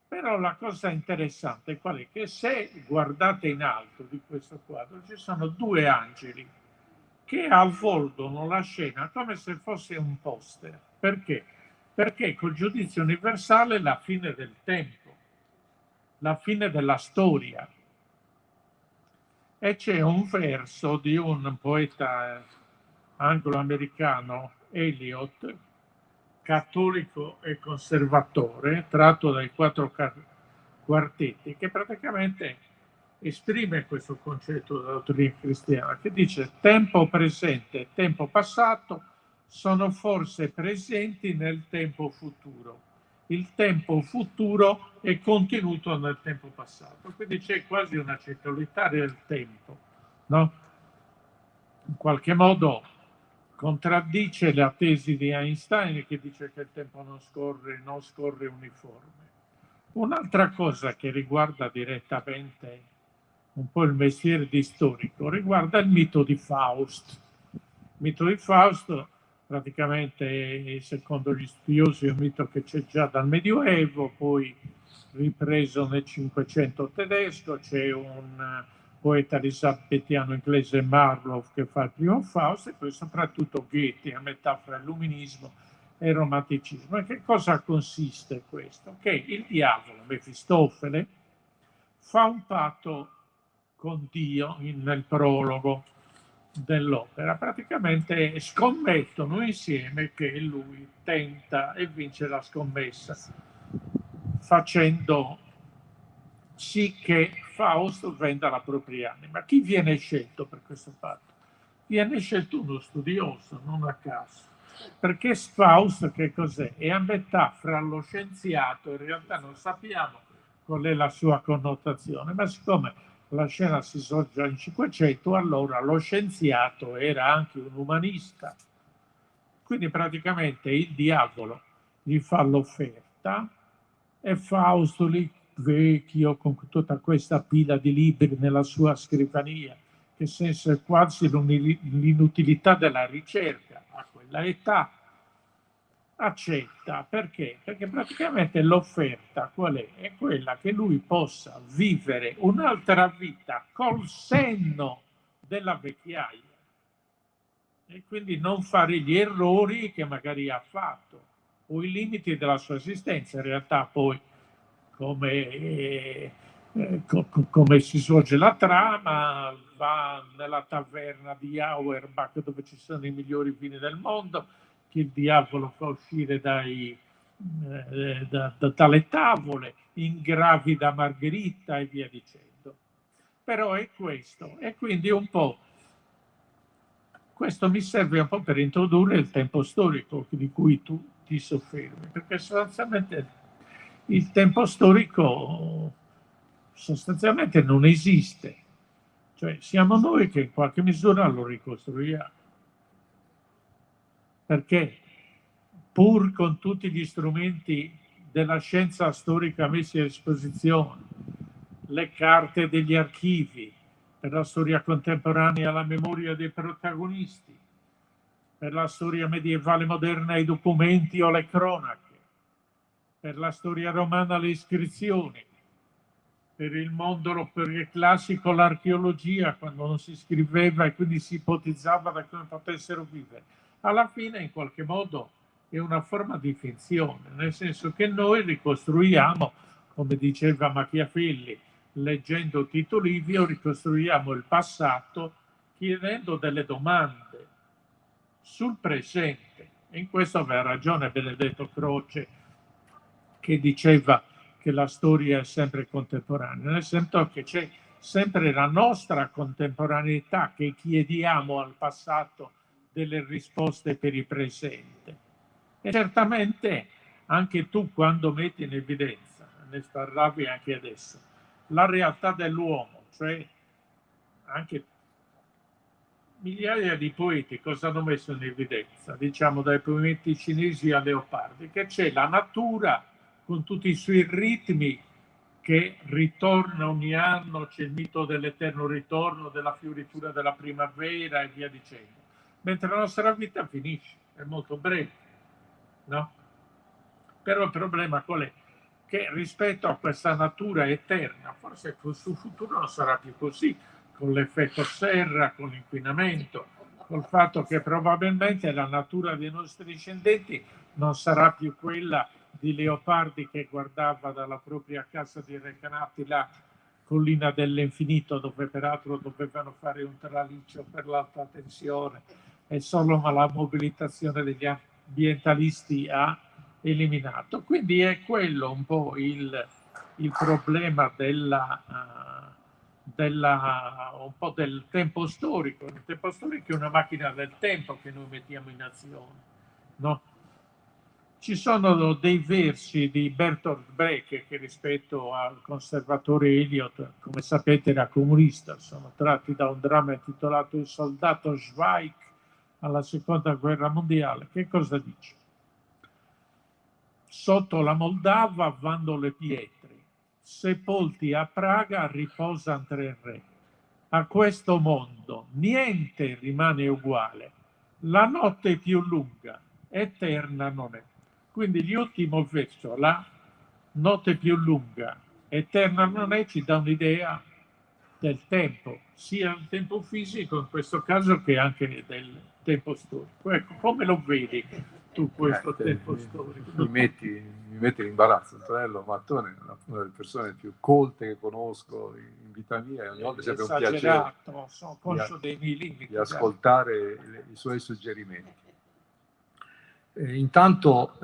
Però la cosa interessante qual è? Che se guardate in alto di questo quadro ci sono 2 angeli che avvolgono la scena come se fosse un poster. Perché? Perché col giudizio universale è la fine del tempo, la fine della storia. E c'è un verso di un poeta anglo-americano, Eliot, cattolico e conservatore, tratto dai 4 quartetti, che praticamente esprime questo concetto della dottrina cristiana, che dice: tempo presente e tempo passato sono forse presenti nel tempo futuro. Il tempo futuro è contenuto nel tempo passato, quindi c'è quasi una centralità del tempo, no? In qualche modo contraddice la tesi di Einstein che dice che il tempo non scorre uniforme. Un'altra cosa che riguarda direttamente un po' il mestiere di storico riguarda il mito di Faust. Il mito di Faust praticamente, secondo gli studiosi, è un mito che c'è già dal Medioevo, poi ripreso nel Cinquecento tedesco. C'è un poeta elisabettiano inglese, Marlowe, che fa il primo Faust, e poi soprattutto Goethe, a metà fra illuminismo e romanticismo. E che cosa consiste questo? Che il diavolo, Mefistofele, fa un patto con Dio nel prologo dell'opera. Praticamente scommettono insieme che lui tenta e vince la scommessa, facendo sì che Faust venda la propria anima. Chi viene scelto per questo patto? Viene scelto uno studioso, non a caso. Perché Faust che cos'è? È a metà fra lo scienziato, in realtà non sappiamo qual è la sua connotazione, ma siccome la scena si svolge nel 500, allora lo scienziato era anche un umanista. Quindi praticamente il diavolo gli fa l'offerta e Fausto lì vecchio con tutta questa pila di libri nella sua scrivania, che senso è quasi l'inutilità della ricerca a quella età, accetta. Perché? Perché praticamente l'offerta qual è? È quella che lui possa vivere un'altra vita col senno della vecchiaia e quindi non fare gli errori che magari ha fatto o i limiti della sua esistenza. In realtà poi come si svolge la trama, va nella taverna di Auerbach dove ci sono i migliori vini del mondo, che il diavolo fa uscire dalle tavole, ingravida Margherita e via dicendo. Però è questo, e quindi un po' questo mi serve un po' per introdurre il tempo storico di cui tu ti soffermi, perché sostanzialmente il tempo storico sostanzialmente non esiste, cioè siamo noi che in qualche misura lo ricostruiamo, perché pur con tutti gli strumenti della scienza storica messi a disposizione, le carte degli archivi per la storia contemporanea, la memoria dei protagonisti, per la storia medievale moderna i documenti o le cronache, per la storia romana le iscrizioni, per il mondo classico l'archeologia, quando non si scriveva e quindi si ipotizzava da come potessero vivere. Alla fine in qualche modo è una forma di finzione, nel senso che noi ricostruiamo, come diceva Machiavelli, leggendo Tito Livio, ricostruiamo il passato chiedendo delle domande sul presente. E in questo aveva ragione Benedetto Croce, che diceva che la storia è sempre contemporanea, nel senso che c'è sempre la nostra contemporaneità che chiediamo al passato delle risposte per il presente. E certamente anche tu, quando metti in evidenza, ne parlavi anche adesso, la realtà dell'uomo, cioè anche migliaia di poeti cosa hanno messo in evidenza, diciamo dai poeti cinesi a Leopardi, che c'è la natura con tutti i suoi ritmi che ritorna ogni anno, c'è il mito dell'eterno ritorno, della fioritura della primavera e via dicendo, mentre la nostra vita finisce, è molto breve, no? Però il problema qual è? Che rispetto a questa natura eterna, forse sul futuro non sarà più così, con l'effetto serra, con l'inquinamento, col fatto che probabilmente la natura dei nostri discendenti non sarà più quella di Leopardi che guardava dalla propria casa di Recanati la collina dell'infinito, dove peraltro dovevano fare un traliccio per l'alta tensione e solo la mobilitazione degli ambientalisti ha eliminato. Quindi è quello un po' il problema un po' del tempo storico. Il tempo storico è una macchina del tempo che noi mettiamo in azione, no? Ci sono dei versi di Bertolt Brecht che rispetto al conservatore Eliot, come sapete era comunista, sono tratti da un dramma intitolato Il soldato Zweig alla seconda guerra mondiale. Che cosa dice? Sotto la Moldava vanno le pietre, sepolti a Praga riposano tre re. A questo mondo niente rimane uguale, la notte più lunga, eterna non è. Quindi l'ultimo verso, la notte più lunga, eterna non è, ci dà un'idea del tempo, sia il tempo fisico in questo caso che anche del tempo storico. Ecco, come lo vedi tu questo tempo storico?
Mi metti in imbarazzo. Antonello Mattone è una delle persone più colte che conosco in vita mia, e ogni volta è sempre un piacere
sono conscio dei miei limiti,
di ascoltare i suoi suggerimenti. Intanto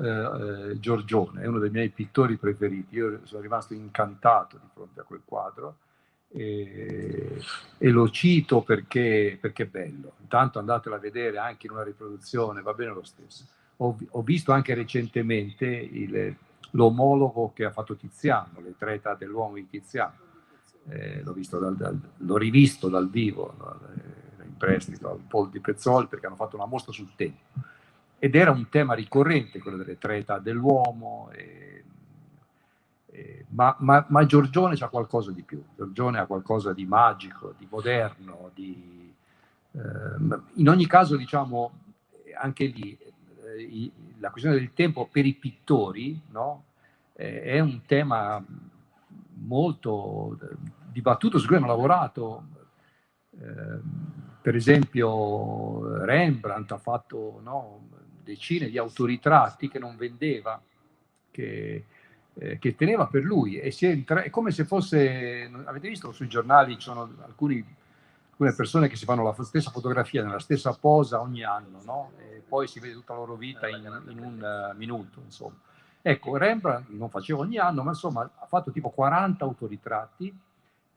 Giorgione è uno dei miei pittori preferiti, io sono rimasto incantato di fronte a quel quadro e lo cito perché è bello. Intanto andatelo a vedere anche in una riproduzione, va bene lo stesso. Ho visto anche recentemente l'omologo che ha fatto Tiziano, le tre età dell'uomo di Tiziano. l'ho rivisto dal vivo, in prestito al Paul di Pezzoli, perché hanno fatto una mostra sul tempo. Ed era un tema ricorrente, quello delle 3 età dell'uomo, ma Giorgione c'ha qualcosa di più. Giorgione ha qualcosa di magico, di moderno, in ogni caso, diciamo, anche lì la questione del tempo per i pittori, no? È un tema molto dibattuto, su cui hanno lavorato. Per esempio Rembrandt ha fatto, no, decine di autoritratti che non vendeva, che teneva per lui, e è come se fosse, avete visto sui giornali ci sono alcune persone che si fanno la stessa fotografia nella stessa posa ogni anno, no? E poi si vede tutta la loro vita in un minuto, insomma. Ecco, Rembrandt non faceva ogni anno, ma insomma ha fatto tipo 40 autoritratti,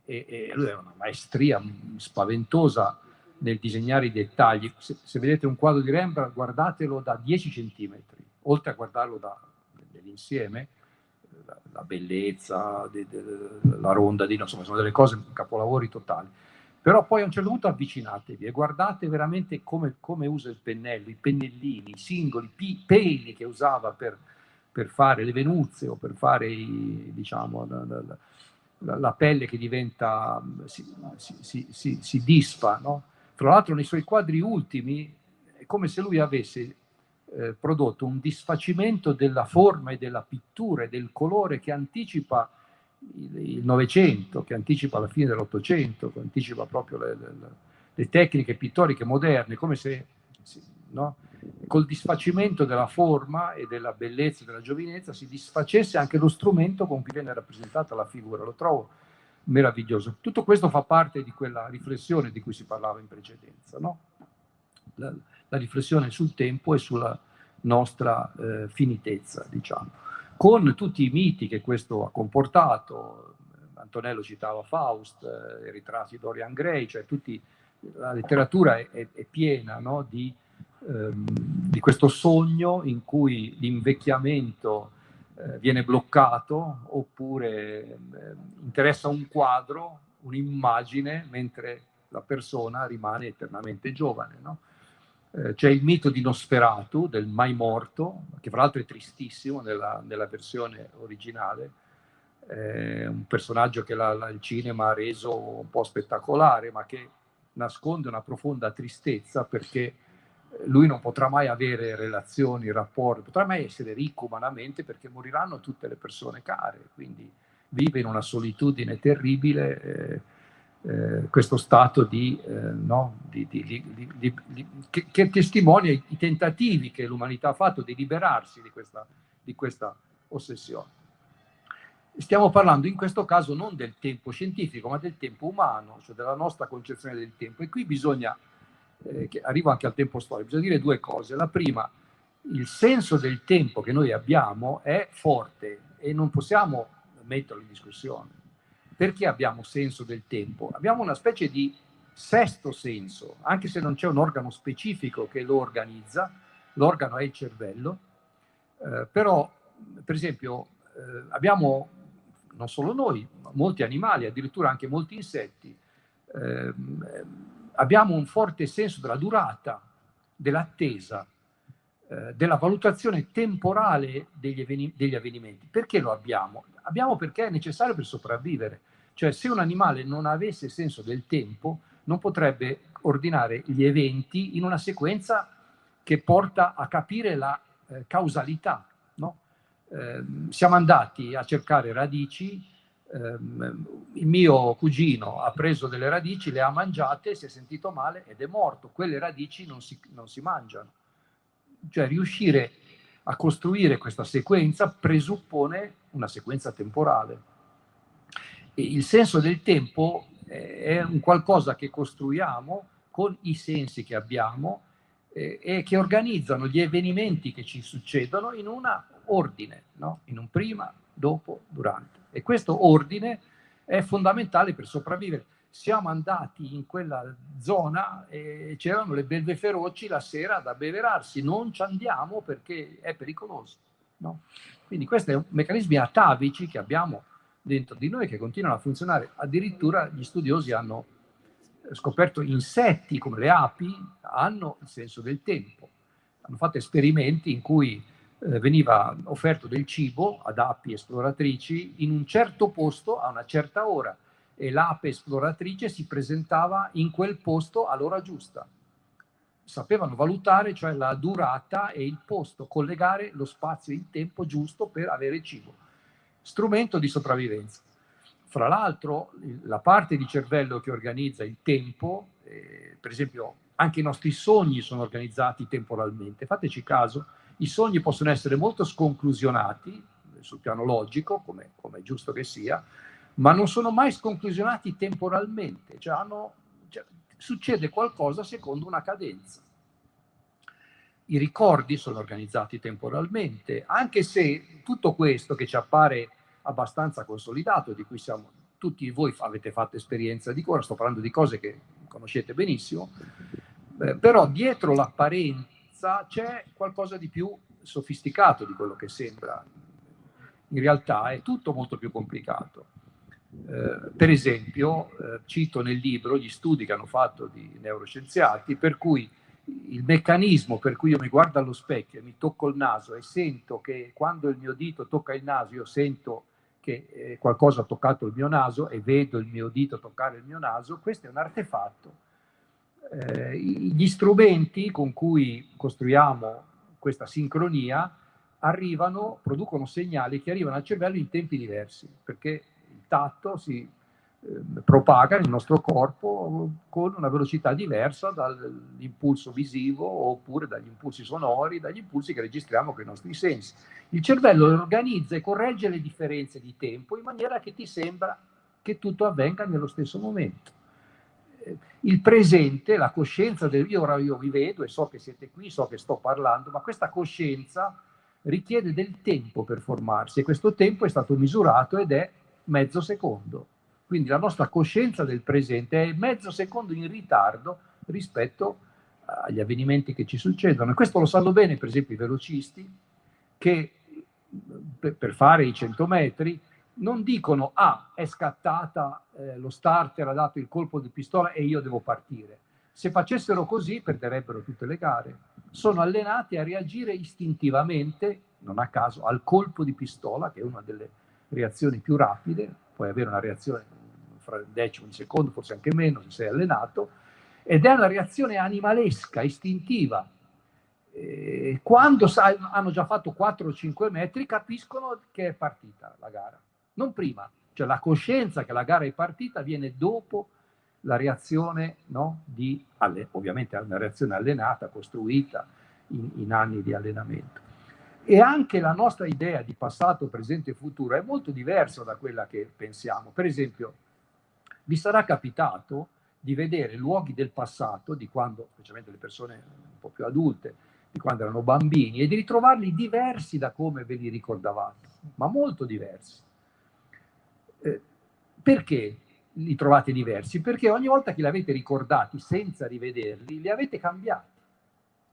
e lui aveva una maestria spaventosa nel disegnare i dettagli. Se vedete un quadro di Rembrandt, guardatelo da 10 centimetri, oltre a guardarlo nell'insieme, la bellezza, la ronda, insomma, sono delle cose, capolavori totali. Però poi a un certo punto avvicinatevi e guardate veramente come usa il pennello, i pennellini, i singoli peli che usava per fare le venuzie, o per fare diciamo, la pelle che diventa, si disfa, no? Tra l'altro nei suoi quadri ultimi è come se lui avesse prodotto un disfacimento della forma e della pittura e del colore che anticipa il Novecento, che anticipa la fine dell'Ottocento, che anticipa proprio le tecniche pittoriche moderne, come se, no? Col disfacimento della forma e della bellezza e della giovinezza si disfacesse anche lo strumento con cui viene rappresentata la figura. Lo trovo meraviglioso. Tutto questo fa parte di quella riflessione di cui si parlava in precedenza, no? La riflessione sul tempo e sulla nostra finitezza, diciamo, con tutti i miti che questo ha comportato. Antonello citava Faust, i ritratti di Dorian Gray, cioè la letteratura è piena, no, di questo sogno in cui l'invecchiamento viene bloccato, oppure interessa un quadro, un'immagine, mentre la persona rimane eternamente giovane, no? C'è il mito di Nosferatu, del mai morto, che fra l'altro è tristissimo nella versione originale, un personaggio che il cinema ha reso un po' spettacolare, ma che nasconde una profonda tristezza, perché lui non potrà mai avere relazioni, rapporti, potrà mai essere ricco umanamente, perché moriranno tutte le persone care, quindi vive in una solitudine terribile, questo stato no, che testimonia i tentativi che l'umanità ha fatto di liberarsi di questa ossessione. Stiamo parlando in questo caso non del tempo scientifico, ma del tempo umano, cioè della nostra concezione del tempo. E qui bisogna, che arrivo anche al tempo storico, bisogna dire due cose. La prima, il senso del tempo che noi abbiamo è forte e non possiamo metterlo in discussione. Perché abbiamo senso del tempo? Abbiamo una specie di sesto senso, anche se non c'è un organo specifico che lo organizza. L'organo è il cervello, però per esempio abbiamo, non solo noi, ma molti animali, addirittura anche molti insetti, abbiamo un forte senso della durata, dell'attesa, della valutazione temporale degli avvenimenti. Perché lo abbiamo? Abbiamo perché è necessario per sopravvivere. Cioè, se un animale non avesse senso del tempo, non potrebbe ordinare gli eventi in una sequenza che porta a capire la causalità, no? Siamo andati a cercare radici, il mio cugino ha preso delle radici, le ha mangiate, si è sentito male ed è morto. Quelle radici non si mangiano. Cioè, riuscire a costruire questa sequenza presuppone una sequenza temporale. E il senso del tempo è un qualcosa che costruiamo con i sensi che abbiamo e che organizzano gli avvenimenti che ci succedono in un ordine, no? In un prima, dopo, durante. E questo ordine è fondamentale per sopravvivere. Siamo andati in quella zona e c'erano le belve feroci la sera ad abbeverarsi. Non ci andiamo perché è pericoloso, no? Quindi questi sono meccanismi atavici che abbiamo dentro di noi che continuano a funzionare. Addirittura gli studiosi hanno scoperto insetti come le api hanno il senso del tempo. Hanno fatto esperimenti in cui veniva offerto del cibo ad api esploratrici in un certo posto a una certa ora e l'ape esploratrice si presentava in quel posto all'ora giusta. Sapevano valutare, cioè, la durata e il posto, collegare lo spazio e il tempo giusto per avere cibo. Strumento di sopravvivenza. Fra l'altro, la parte di cervello che organizza il tempo, per esempio, anche i nostri sogni sono organizzati temporalmente. Fateci caso, i sogni possono essere molto sconclusionati sul piano logico, come è giusto che sia, ma non sono mai sconclusionati temporalmente, succede qualcosa secondo una cadenza. I ricordi sono organizzati temporalmente, anche se tutto questo che ci appare abbastanza consolidato, di cui tutti voi avete fatto esperienza di ora, sto parlando di cose che conoscete benissimo, però dietro l'apparenza c'è qualcosa di più sofisticato di quello che sembra. In realtà è tutto molto più complicato. Per esempio, cito nel libro gli studi che hanno fatto di neuroscienziati, per cui il meccanismo per cui io mi guardo allo specchio e mi tocco il naso e sento che quando il mio dito tocca il naso io sento che qualcosa ha toccato il mio naso e vedo il mio dito toccare il mio naso, questo è un artefatto. Gli strumenti con cui costruiamo questa sincronia producono segnali che arrivano al cervello in tempi diversi, perché il tatto si propaga nel nostro corpo con una velocità diversa dall'impulso visivo oppure dagli impulsi sonori, dagli impulsi che registriamo con i nostri sensi. Il cervello organizza e corregge le differenze di tempo in maniera che ti sembra che tutto avvenga nello stesso momento. Il presente, la coscienza ora io vi vedo e so che siete qui, so che sto parlando, ma questa coscienza richiede del tempo per formarsi e questo tempo è stato misurato ed è mezzo secondo. Quindi la nostra coscienza del presente è mezzo secondo in ritardo rispetto agli avvenimenti che ci succedono. E questo lo sanno bene, per esempio, i velocisti, che per fare i 100 metri non dicono è scattata, lo starter ha dato il colpo di pistola e io devo partire. Se facessero così perderebbero tutte le gare. Sono allenati a reagire istintivamente, non a caso, al colpo di pistola, che è una delle reazioni più rapide. Puoi avere una reazione fra il decimo di secondo, forse anche meno, se sei allenato, ed è una reazione animalesca, istintiva. Quando hanno già fatto 4 o 5 metri capiscono che è partita la gara, non prima. Cioè la coscienza che la gara è partita viene dopo la reazione, no? Ovviamente è una reazione allenata, costruita in anni di allenamento. E anche la nostra idea di passato, presente e futuro è molto diversa da quella che pensiamo. Per esempio, vi sarà capitato di vedere luoghi del passato, di quando, specialmente le persone un po' più adulte, di quando erano bambini, e di ritrovarli diversi da come ve li ricordavate, ma molto diversi. Perché li trovate diversi? Perché ogni volta che li avete ricordati senza rivederli, li avete cambiati.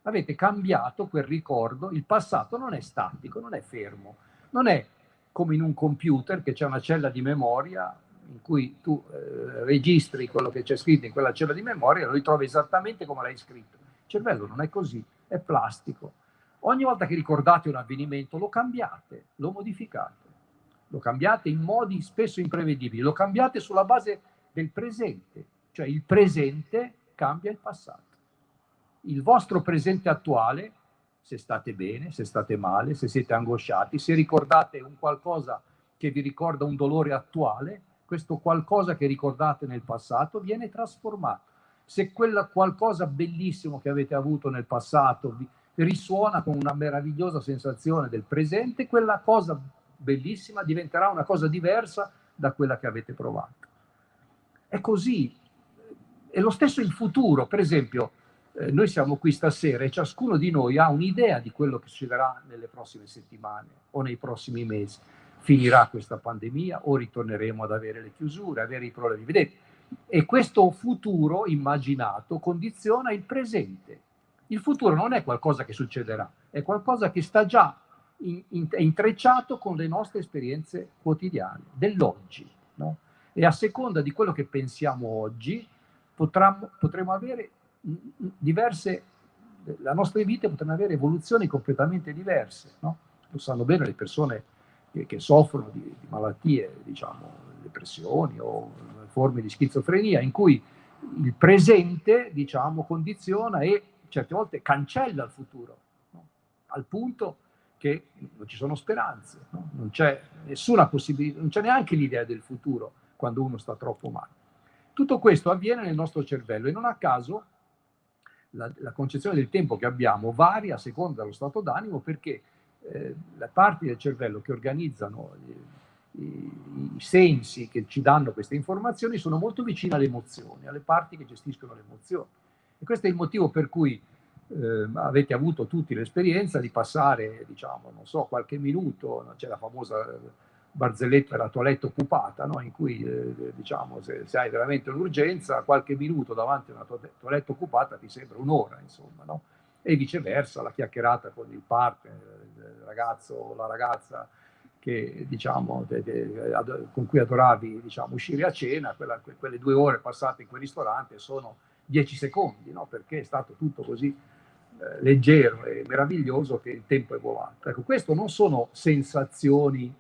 Avete cambiato quel ricordo. Il passato non è statico, non è fermo, non è come in un computer che c'è una cella di memoria in cui tu registri quello che c'è scritto in quella cella di memoria e lo ritrovi esattamente come l'hai scritto. Il cervello non è così, è plastico. Ogni volta che ricordate un avvenimento lo cambiate, lo modificate, lo cambiate in modi spesso imprevedibili, lo cambiate sulla base del presente, cioè il presente cambia il passato. Il vostro presente attuale, se state bene, se state male, se siete angosciati, se ricordate un qualcosa che vi ricorda un dolore attuale, questo qualcosa che ricordate nel passato viene trasformato. Se quel qualcosa bellissimo che avete avuto nel passato vi risuona con una meravigliosa sensazione del presente, quella cosa bellissima diventerà una cosa diversa da quella che avete provato. È così. E lo stesso il futuro. Per esempio, noi siamo qui stasera e ciascuno di noi ha un'idea di quello che succederà nelle prossime settimane o nei prossimi mesi. Finirà questa pandemia o ritorneremo ad avere le chiusure, avere i problemi. Vedete? E questo futuro immaginato condiziona il presente. Il futuro non è qualcosa che succederà, è qualcosa che sta già è intrecciato con le nostre esperienze quotidiane, dell'oggi, no? E a seconda di quello che pensiamo oggi, potremo avere diverse, la nostra vita potranno avere evoluzioni completamente diverse, no? Lo sanno bene le persone che soffrono di malattie, diciamo, depressioni o forme di schizofrenia, in cui il presente, diciamo, condiziona e certe volte cancella il futuro, no? Al punto che non ci sono speranze, no? Non c'è nessuna possibilità, non c'è neanche l'idea del futuro quando uno sta troppo male. Tutto questo avviene nel nostro cervello e non a caso la concezione del tempo che abbiamo varia a seconda dello stato d'animo, perché le parti del cervello che organizzano i sensi che ci danno queste informazioni sono molto vicine alle emozioni, alle parti che gestiscono le emozioni. E questo è il motivo per cui avete avuto tutti l'esperienza di passare, diciamo, non so, qualche minuto, c'è la famosa barzelletta della toilette occupata, no? In cui, diciamo, se hai veramente un'urgenza, qualche minuto davanti a una toilette occupata ti sembra un'ora, insomma, no? E viceversa, la chiacchierata con il partner, il ragazzo o la ragazza che, diciamo, con cui adoravi, diciamo, uscire a cena, quelle 2 ore passate in quel ristorante sono 10 secondi, no? Perché è stato tutto così leggero e meraviglioso che il tempo è volato. Ecco, questo non sono sensazioni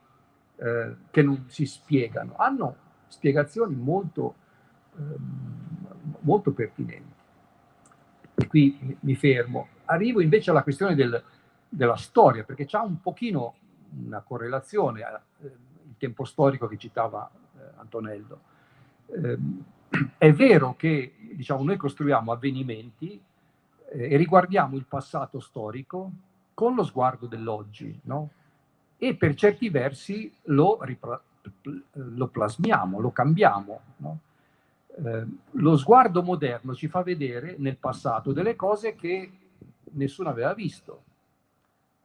che non si spiegano, hanno spiegazioni molto pertinenti. E qui mi fermo. Arrivo invece alla questione della storia, perché c'ha un pochino una correlazione il tempo storico che citava Antonello. È vero che, diciamo, noi costruiamo avvenimenti e riguardiamo il passato storico con lo sguardo dell'oggi, no? E per certi versi lo plasmiamo, lo cambiamo, no? Lo sguardo moderno ci fa vedere nel passato delle cose che nessuno aveva visto.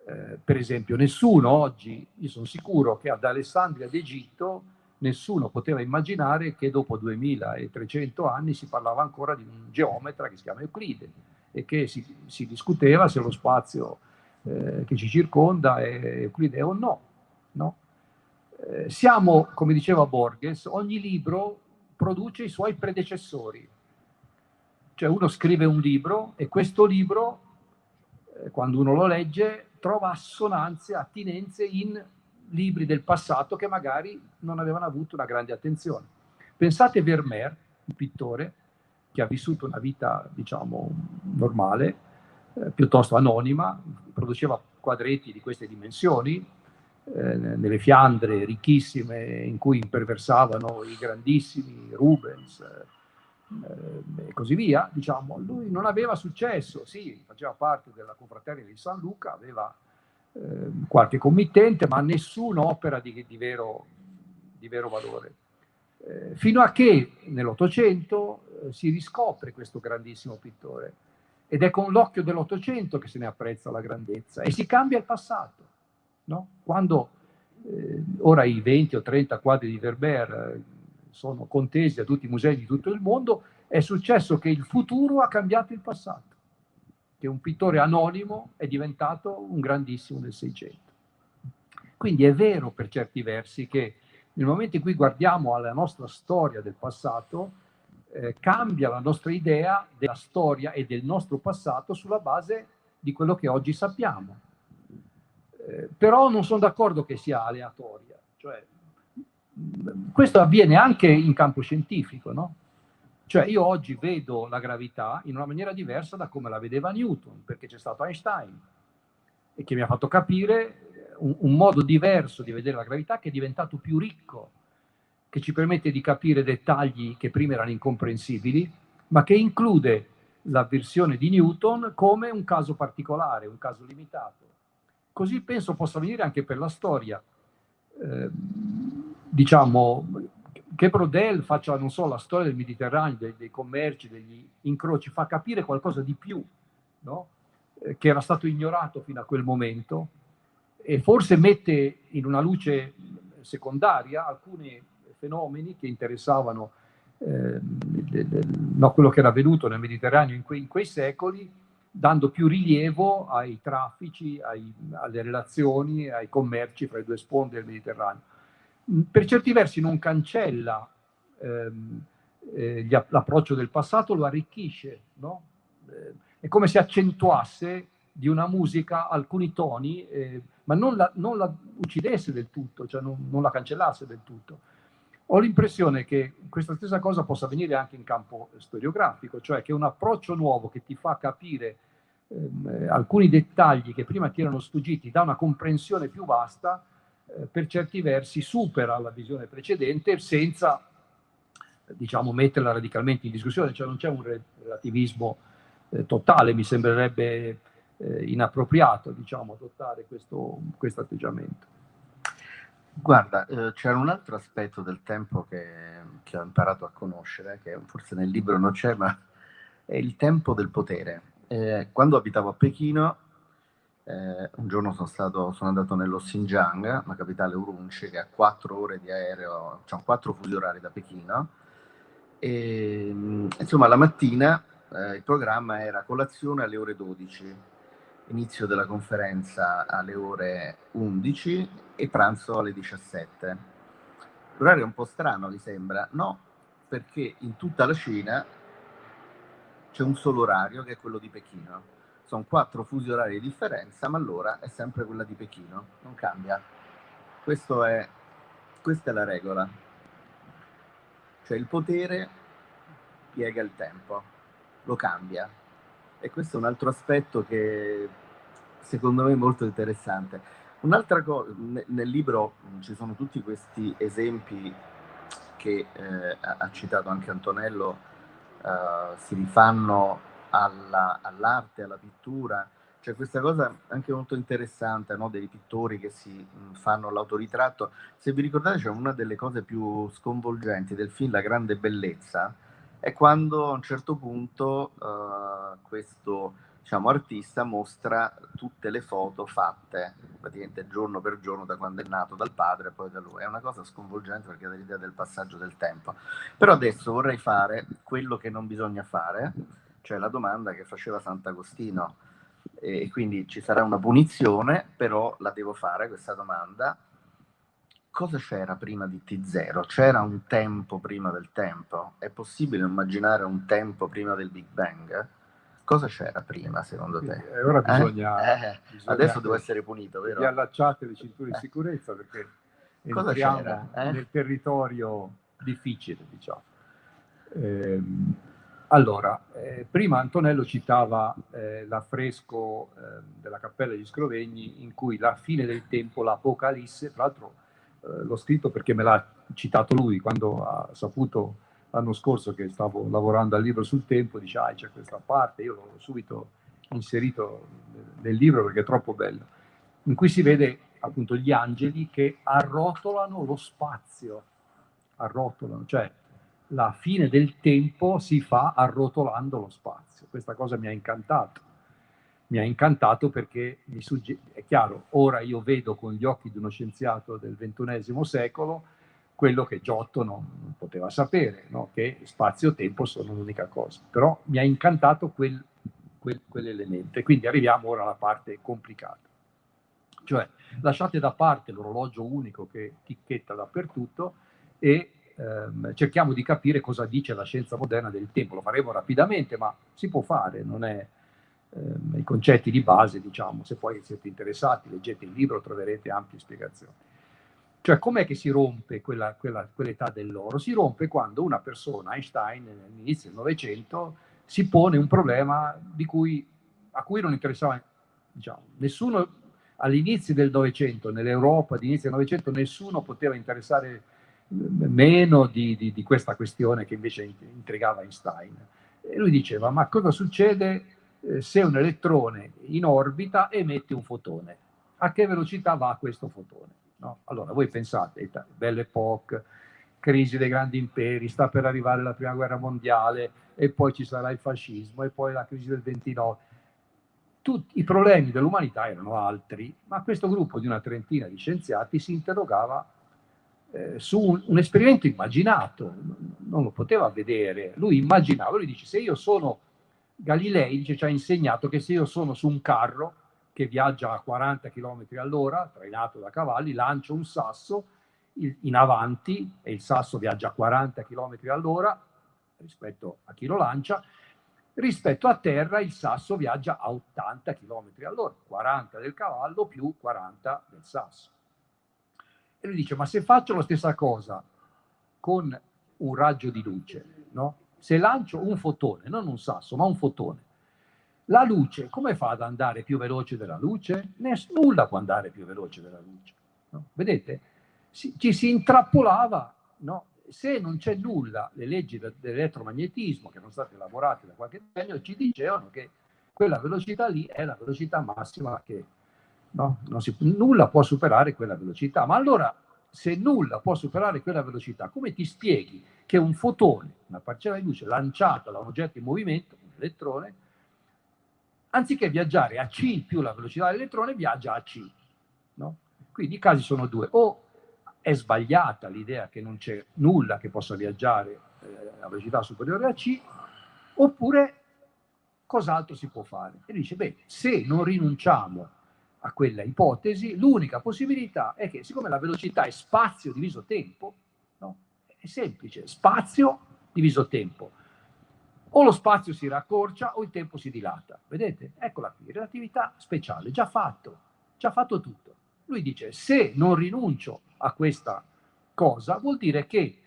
Per esempio, nessuno oggi, io sono sicuro che ad Alessandria d'Egitto nessuno poteva immaginare che dopo 2300 anni si parlava ancora di un geometra che si chiama Euclide e che si discuteva se lo spazio che ci circonda è Euclideo o no, no? Siamo, come diceva Borges, ogni libro produce i suoi predecessori. Cioè uno scrive un libro e questo libro, quando uno lo legge, trova assonanze, attinenze in libri del passato che magari non avevano avuto una grande attenzione. Pensate a Vermeer, un pittore che ha vissuto una vita, diciamo, normale, piuttosto anonima, produceva quadretti di queste dimensioni, nelle Fiandre ricchissime in cui imperversavano i grandissimi Rubens e così via. Diciamo, lui non aveva successo, sì, faceva parte della confraternita di San Luca, aveva qualche committente, ma nessuna opera di vero valore. Fino a che nell'Ottocento si riscopre questo grandissimo pittore ed è con l'occhio dell'Ottocento che se ne apprezza la grandezza e si cambia il passato, no? Quando ora i 20 o 30 quadri di Vermeer sono contesi a tutti i musei di tutto il mondo, è successo che il futuro ha cambiato il passato, che un pittore anonimo è diventato un grandissimo del Seicento. Quindi è vero per certi versi che nel momento in cui guardiamo alla nostra storia del passato, cambia la nostra idea della storia e del nostro passato sulla base di quello che oggi sappiamo. Però non sono d'accordo che sia aleatoria. Cioè, questo avviene anche in campo scientifico, no? Cioè io oggi vedo la gravità in una maniera diversa da come la vedeva Newton, perché c'è stato Einstein e che mi ha fatto capire un modo diverso di vedere la gravità che è diventato più ricco, che ci permette di capire dettagli che prima erano incomprensibili, ma che include la versione di Newton come un caso particolare, un caso limitato. Così penso possa avvenire anche per la storia. Diciamo che Brodel faccia, non so, la storia del Mediterraneo, dei commerci, degli incroci, fa capire qualcosa di più, no? Che era stato ignorato fino a quel momento e forse mette in una luce secondaria alcuni fenomeni che interessavano quello che era avvenuto nel Mediterraneo in quei secoli, dando più rilievo ai traffici, alle relazioni, ai commerci fra i due sponde del Mediterraneo. Per certi versi non cancella l'approccio del passato, lo arricchisce, no? È come se accentuasse di una musica alcuni toni, ma non la uccidesse del tutto, cioè non la cancellasse del tutto. Ho l'impressione che questa stessa cosa possa avvenire anche in campo storiografico, cioè che un approccio nuovo che ti fa capire alcuni dettagli che prima ti erano sfuggiti da una comprensione più vasta, per certi versi supera la visione precedente senza, diciamo, metterla radicalmente in discussione, cioè non c'è un relativismo totale, mi sembrerebbe inappropriato, diciamo, adottare questo atteggiamento.
Guarda, c'era un altro aspetto del tempo che ho imparato a conoscere, che forse nel libro non c'è, ma è il tempo del potere. Quando abitavo a Pechino, un giorno sono andato nello Xinjiang, la capitale Urumqi, che ha 4 ore di aereo, cioè 4 fusi orari da Pechino, e insomma la mattina il programma era colazione alle ore 12, inizio della conferenza alle ore 11 e pranzo alle 17. L'orario è un po' strano, vi sembra? No, perché in tutta la Cina c'è un solo orario, che è quello di Pechino. Sono 4 fusi orari di differenza, ma l'ora è sempre quella di Pechino, non cambia. Questa è la regola. Cioè il potere piega il tempo, lo cambia. E questo è un altro aspetto che secondo me è molto interessante. Un'altra cosa, nel libro ci sono tutti questi esempi che ha citato anche Antonello, si rifanno all'arte, alla pittura. C'è questa cosa anche molto interessante, no? Dei pittori che si fanno l'autoritratto. Se vi ricordate, c'è una delle cose più sconvolgenti del film La grande bellezza, è quando a un certo punto questo, diciamo, artista mostra tutte le foto fatte praticamente giorno per giorno da quando è nato dal padre e poi da lui. È una cosa sconvolgente perché dà l'idea del passaggio del tempo. Però adesso vorrei fare quello che non bisogna fare, cioè la domanda che faceva Sant'Agostino, e quindi ci sarà una punizione, però la devo fare questa domanda. Cosa c'era prima di T0? C'era un tempo prima del tempo? È possibile immaginare un tempo prima del Big Bang? Cosa c'era prima, secondo te?
Ora bisogna
adesso devo essere punito, vero?
Vi allacciate le cinture di sicurezza, perché entriamo nel territorio difficile, diciamo. Allora, prima Antonello citava l'affresco della Cappella degli Scrovegni, in cui la fine del tempo, l'Apocalisse, tra l'altro l'ho scritto perché me l'ha citato lui quando ha saputo l'anno scorso che stavo lavorando al libro sul tempo, dice c'è questa parte, io l'ho subito inserito nel libro perché è troppo bello, in cui si vede appunto gli angeli che arrotolano lo spazio, cioè la fine del tempo si fa arrotolando lo spazio. Questa cosa mi ha incantato perché è chiaro, ora io vedo con gli occhi di uno scienziato del XXI secolo quello che Giotto non poteva sapere, no? Che spazio-tempo sono l'unica cosa. Però mi ha incantato quell'elemento. E quindi arriviamo ora alla parte complicata. Cioè, lasciate da parte l'orologio unico che ticchetta dappertutto e cerchiamo di capire cosa dice la scienza moderna del tempo. Lo faremo rapidamente, ma si può fare, non è i concetti di base, diciamo. Se poi siete interessati, leggete il libro, troverete ampie spiegazioni. Cioè, com'è che si rompe quell'età dell'oro? Si rompe quando una persona, Einstein, all'inizio del Novecento, si pone un problema a cui non interessava, diciamo, nessuno all'inizio del Novecento, nell'Europa all'inizio del Novecento, nessuno poteva interessare meno di questa questione che invece intrigava Einstein. E lui diceva, ma cosa succede se un elettrone in orbita emette un fotone? A che velocità va questo fotone? No? Allora, voi pensate, Belle Époque, crisi dei grandi imperi, sta per arrivare la prima guerra mondiale, e poi ci sarà il fascismo, e poi la crisi del 29. Tutti i problemi dell'umanità erano altri, ma questo gruppo di una trentina di scienziati si interrogava su un esperimento immaginato, non lo poteva vedere, lui immaginava, lui dice, se io sono Galilei dice, ci ha insegnato che se io sono su un carro che viaggia a 40 km all'ora, trainato da cavalli, lancio un sasso in avanti e il sasso viaggia a 40 km all'ora rispetto a chi lo lancia, rispetto a terra il sasso viaggia a 80 km all'ora, 40 del cavallo più 40 del sasso. E lui dice, ma se faccio la stessa cosa con un raggio di luce, no? Se lancio un fotone, non un sasso, ma un fotone, la luce come fa ad andare più veloce della luce? Nulla può andare più veloce della luce. No? Vedete? Ci si intrappolava, no? Se non c'è nulla, le leggi dell'elettromagnetismo che sono state elaborate da qualche decennio ci dicevano che quella velocità lì è la velocità massima che no? Nulla può superare quella velocità. Ma allora, se nulla può superare quella velocità, come ti spieghi che un fotone, una particella di luce lanciata da un oggetto in movimento, un elettrone, anziché viaggiare a c più la velocità dell'elettrone, viaggia a c? No? Quindi i casi sono due. O è sbagliata l'idea che non c'è nulla che possa viaggiare a velocità superiore a c, oppure cos'altro si può fare? E dice, beh, se non rinunciamo a quella ipotesi, l'unica possibilità è che, siccome la velocità è spazio diviso tempo, no? È semplice, spazio diviso tempo. O lo spazio si raccorcia o il tempo si dilata. Vedete? Eccola qui, relatività speciale, già fatto tutto. Lui dice, se non rinuncio a questa cosa, vuol dire che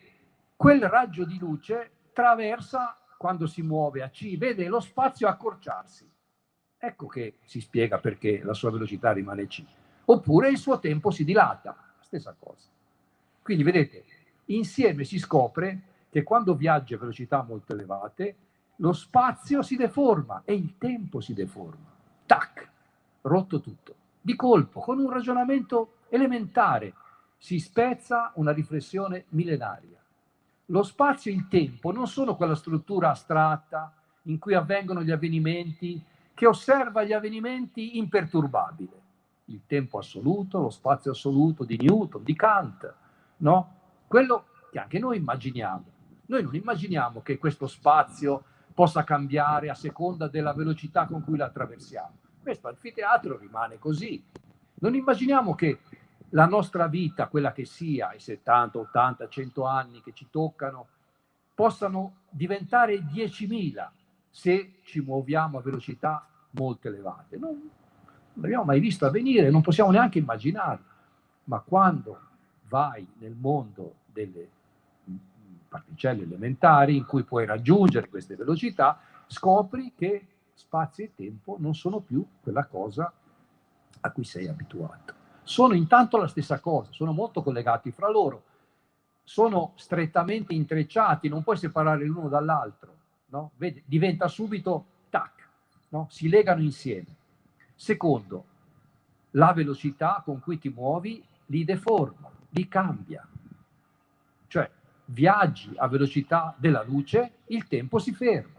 quel raggio di luce traversa, quando si muove a c, vede lo spazio accorciarsi. Ecco che si spiega perché la sua velocità rimane c. Oppure il suo tempo si dilata, stessa cosa. Quindi vedete, insieme si scopre che quando viaggia a velocità molto elevate, lo spazio si deforma e il tempo si deforma. Tac, rotto tutto. Di colpo, con un ragionamento elementare, si spezza una riflessione millenaria. Lo spazio e il tempo non sono quella struttura astratta in cui avvengono gli avvenimenti, che osserva gli avvenimenti imperturbabile. Il tempo assoluto, lo spazio assoluto di Newton, di Kant, no? Quello che anche noi immaginiamo. Noi non immaginiamo che questo spazio possa cambiare a seconda della velocità con cui la attraversiamo. Questo anfiteatro rimane così. Non immaginiamo che la nostra vita, quella che sia, i 70, 80, 100 anni che ci toccano, possano diventare 10.000 se ci muoviamo a velocità molto elevate. Non l'abbiamo mai visto avvenire, non possiamo neanche immaginarlo. Ma quando vai nel mondo delle particelle elementari, in cui puoi raggiungere queste velocità, scopri che spazio e tempo non sono più quella cosa a cui sei abituato. Sono intanto la stessa cosa, sono molto collegati fra loro, sono strettamente intrecciati, non puoi separare l'uno dall'altro, no? Vedi, diventa subito tac, no? Si legano insieme. Secondo, la velocità con cui ti muovi li deforma, li cambia. Cioè, viaggi a velocità della luce, il tempo si ferma.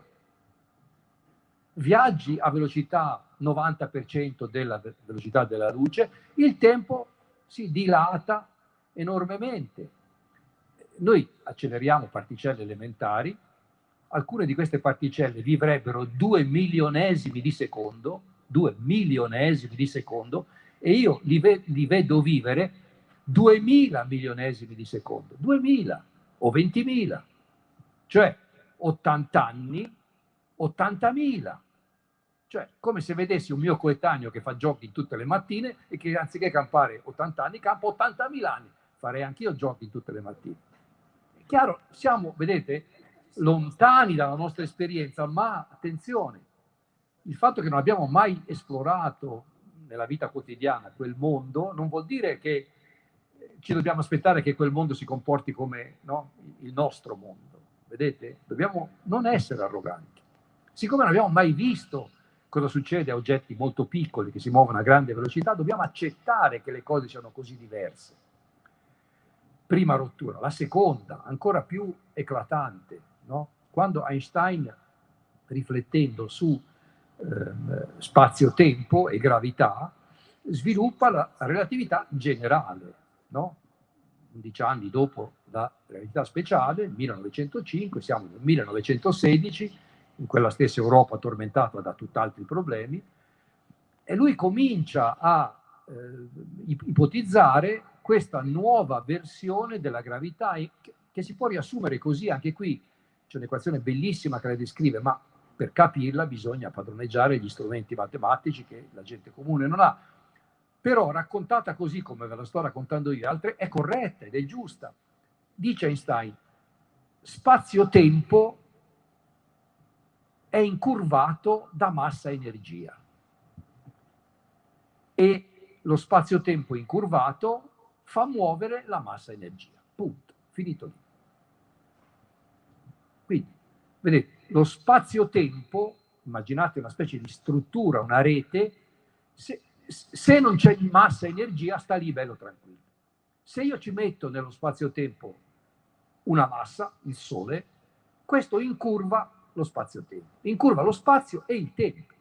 Viaggi a velocità 90% della velocità della luce, il tempo si dilata enormemente. Noi acceleriamo particelle elementari, alcune di queste particelle vivrebbero 2 milionesimi di secondo, 2 milionesimi di secondo, e io li vedo vivere 2000 milionesimi di secondo, 2000 o 20.000, cioè 80 anni, 80.000. Cioè, come se vedessi un mio coetaneo che fa jogging tutte le mattine e che anziché campare 80 anni, campa 80.000 anni. Farei anch'io jogging tutte le mattine. È chiaro, siamo, vedete, lontani dalla nostra esperienza, ma attenzione, il fatto che non abbiamo mai esplorato nella vita quotidiana quel mondo non vuol dire che ci dobbiamo aspettare che quel mondo si comporti come, no, il nostro mondo. Vedete? Dobbiamo non essere arroganti. Siccome non abbiamo mai visto cosa succede a oggetti molto piccoli che si muovono a grande velocità, dobbiamo accettare che le cose siano così diverse. Prima rottura. La seconda, ancora più eclatante, no? Quando Einstein, riflettendo su spazio-tempo e gravità, sviluppa la relatività generale, no? 11 anni dopo la relatività speciale, 1905, siamo nel 1916, in quella stessa Europa tormentata da tutt'altri problemi, e lui comincia a ipotizzare questa nuova versione della gravità che si può riassumere così. Anche qui c'è un'equazione bellissima che la descrive, ma per capirla bisogna padroneggiare gli strumenti matematici che la gente comune non ha. Però raccontata così come ve la sto raccontando io, altre, è corretta ed è giusta. Dice Einstein, spazio-tempo è incurvato da massa-energia. E lo spazio-tempo incurvato fa muovere la massa-energia. Punto. Finito lì. Quindi, vedete, lo spazio-tempo, immaginate una specie di struttura, una rete, se non c'è massa-energia sta lì bello tranquillo. Se io ci metto nello spazio-tempo una massa, il Sole, questo incurva lo spazio-tempo. Incurva lo spazio e il tempo.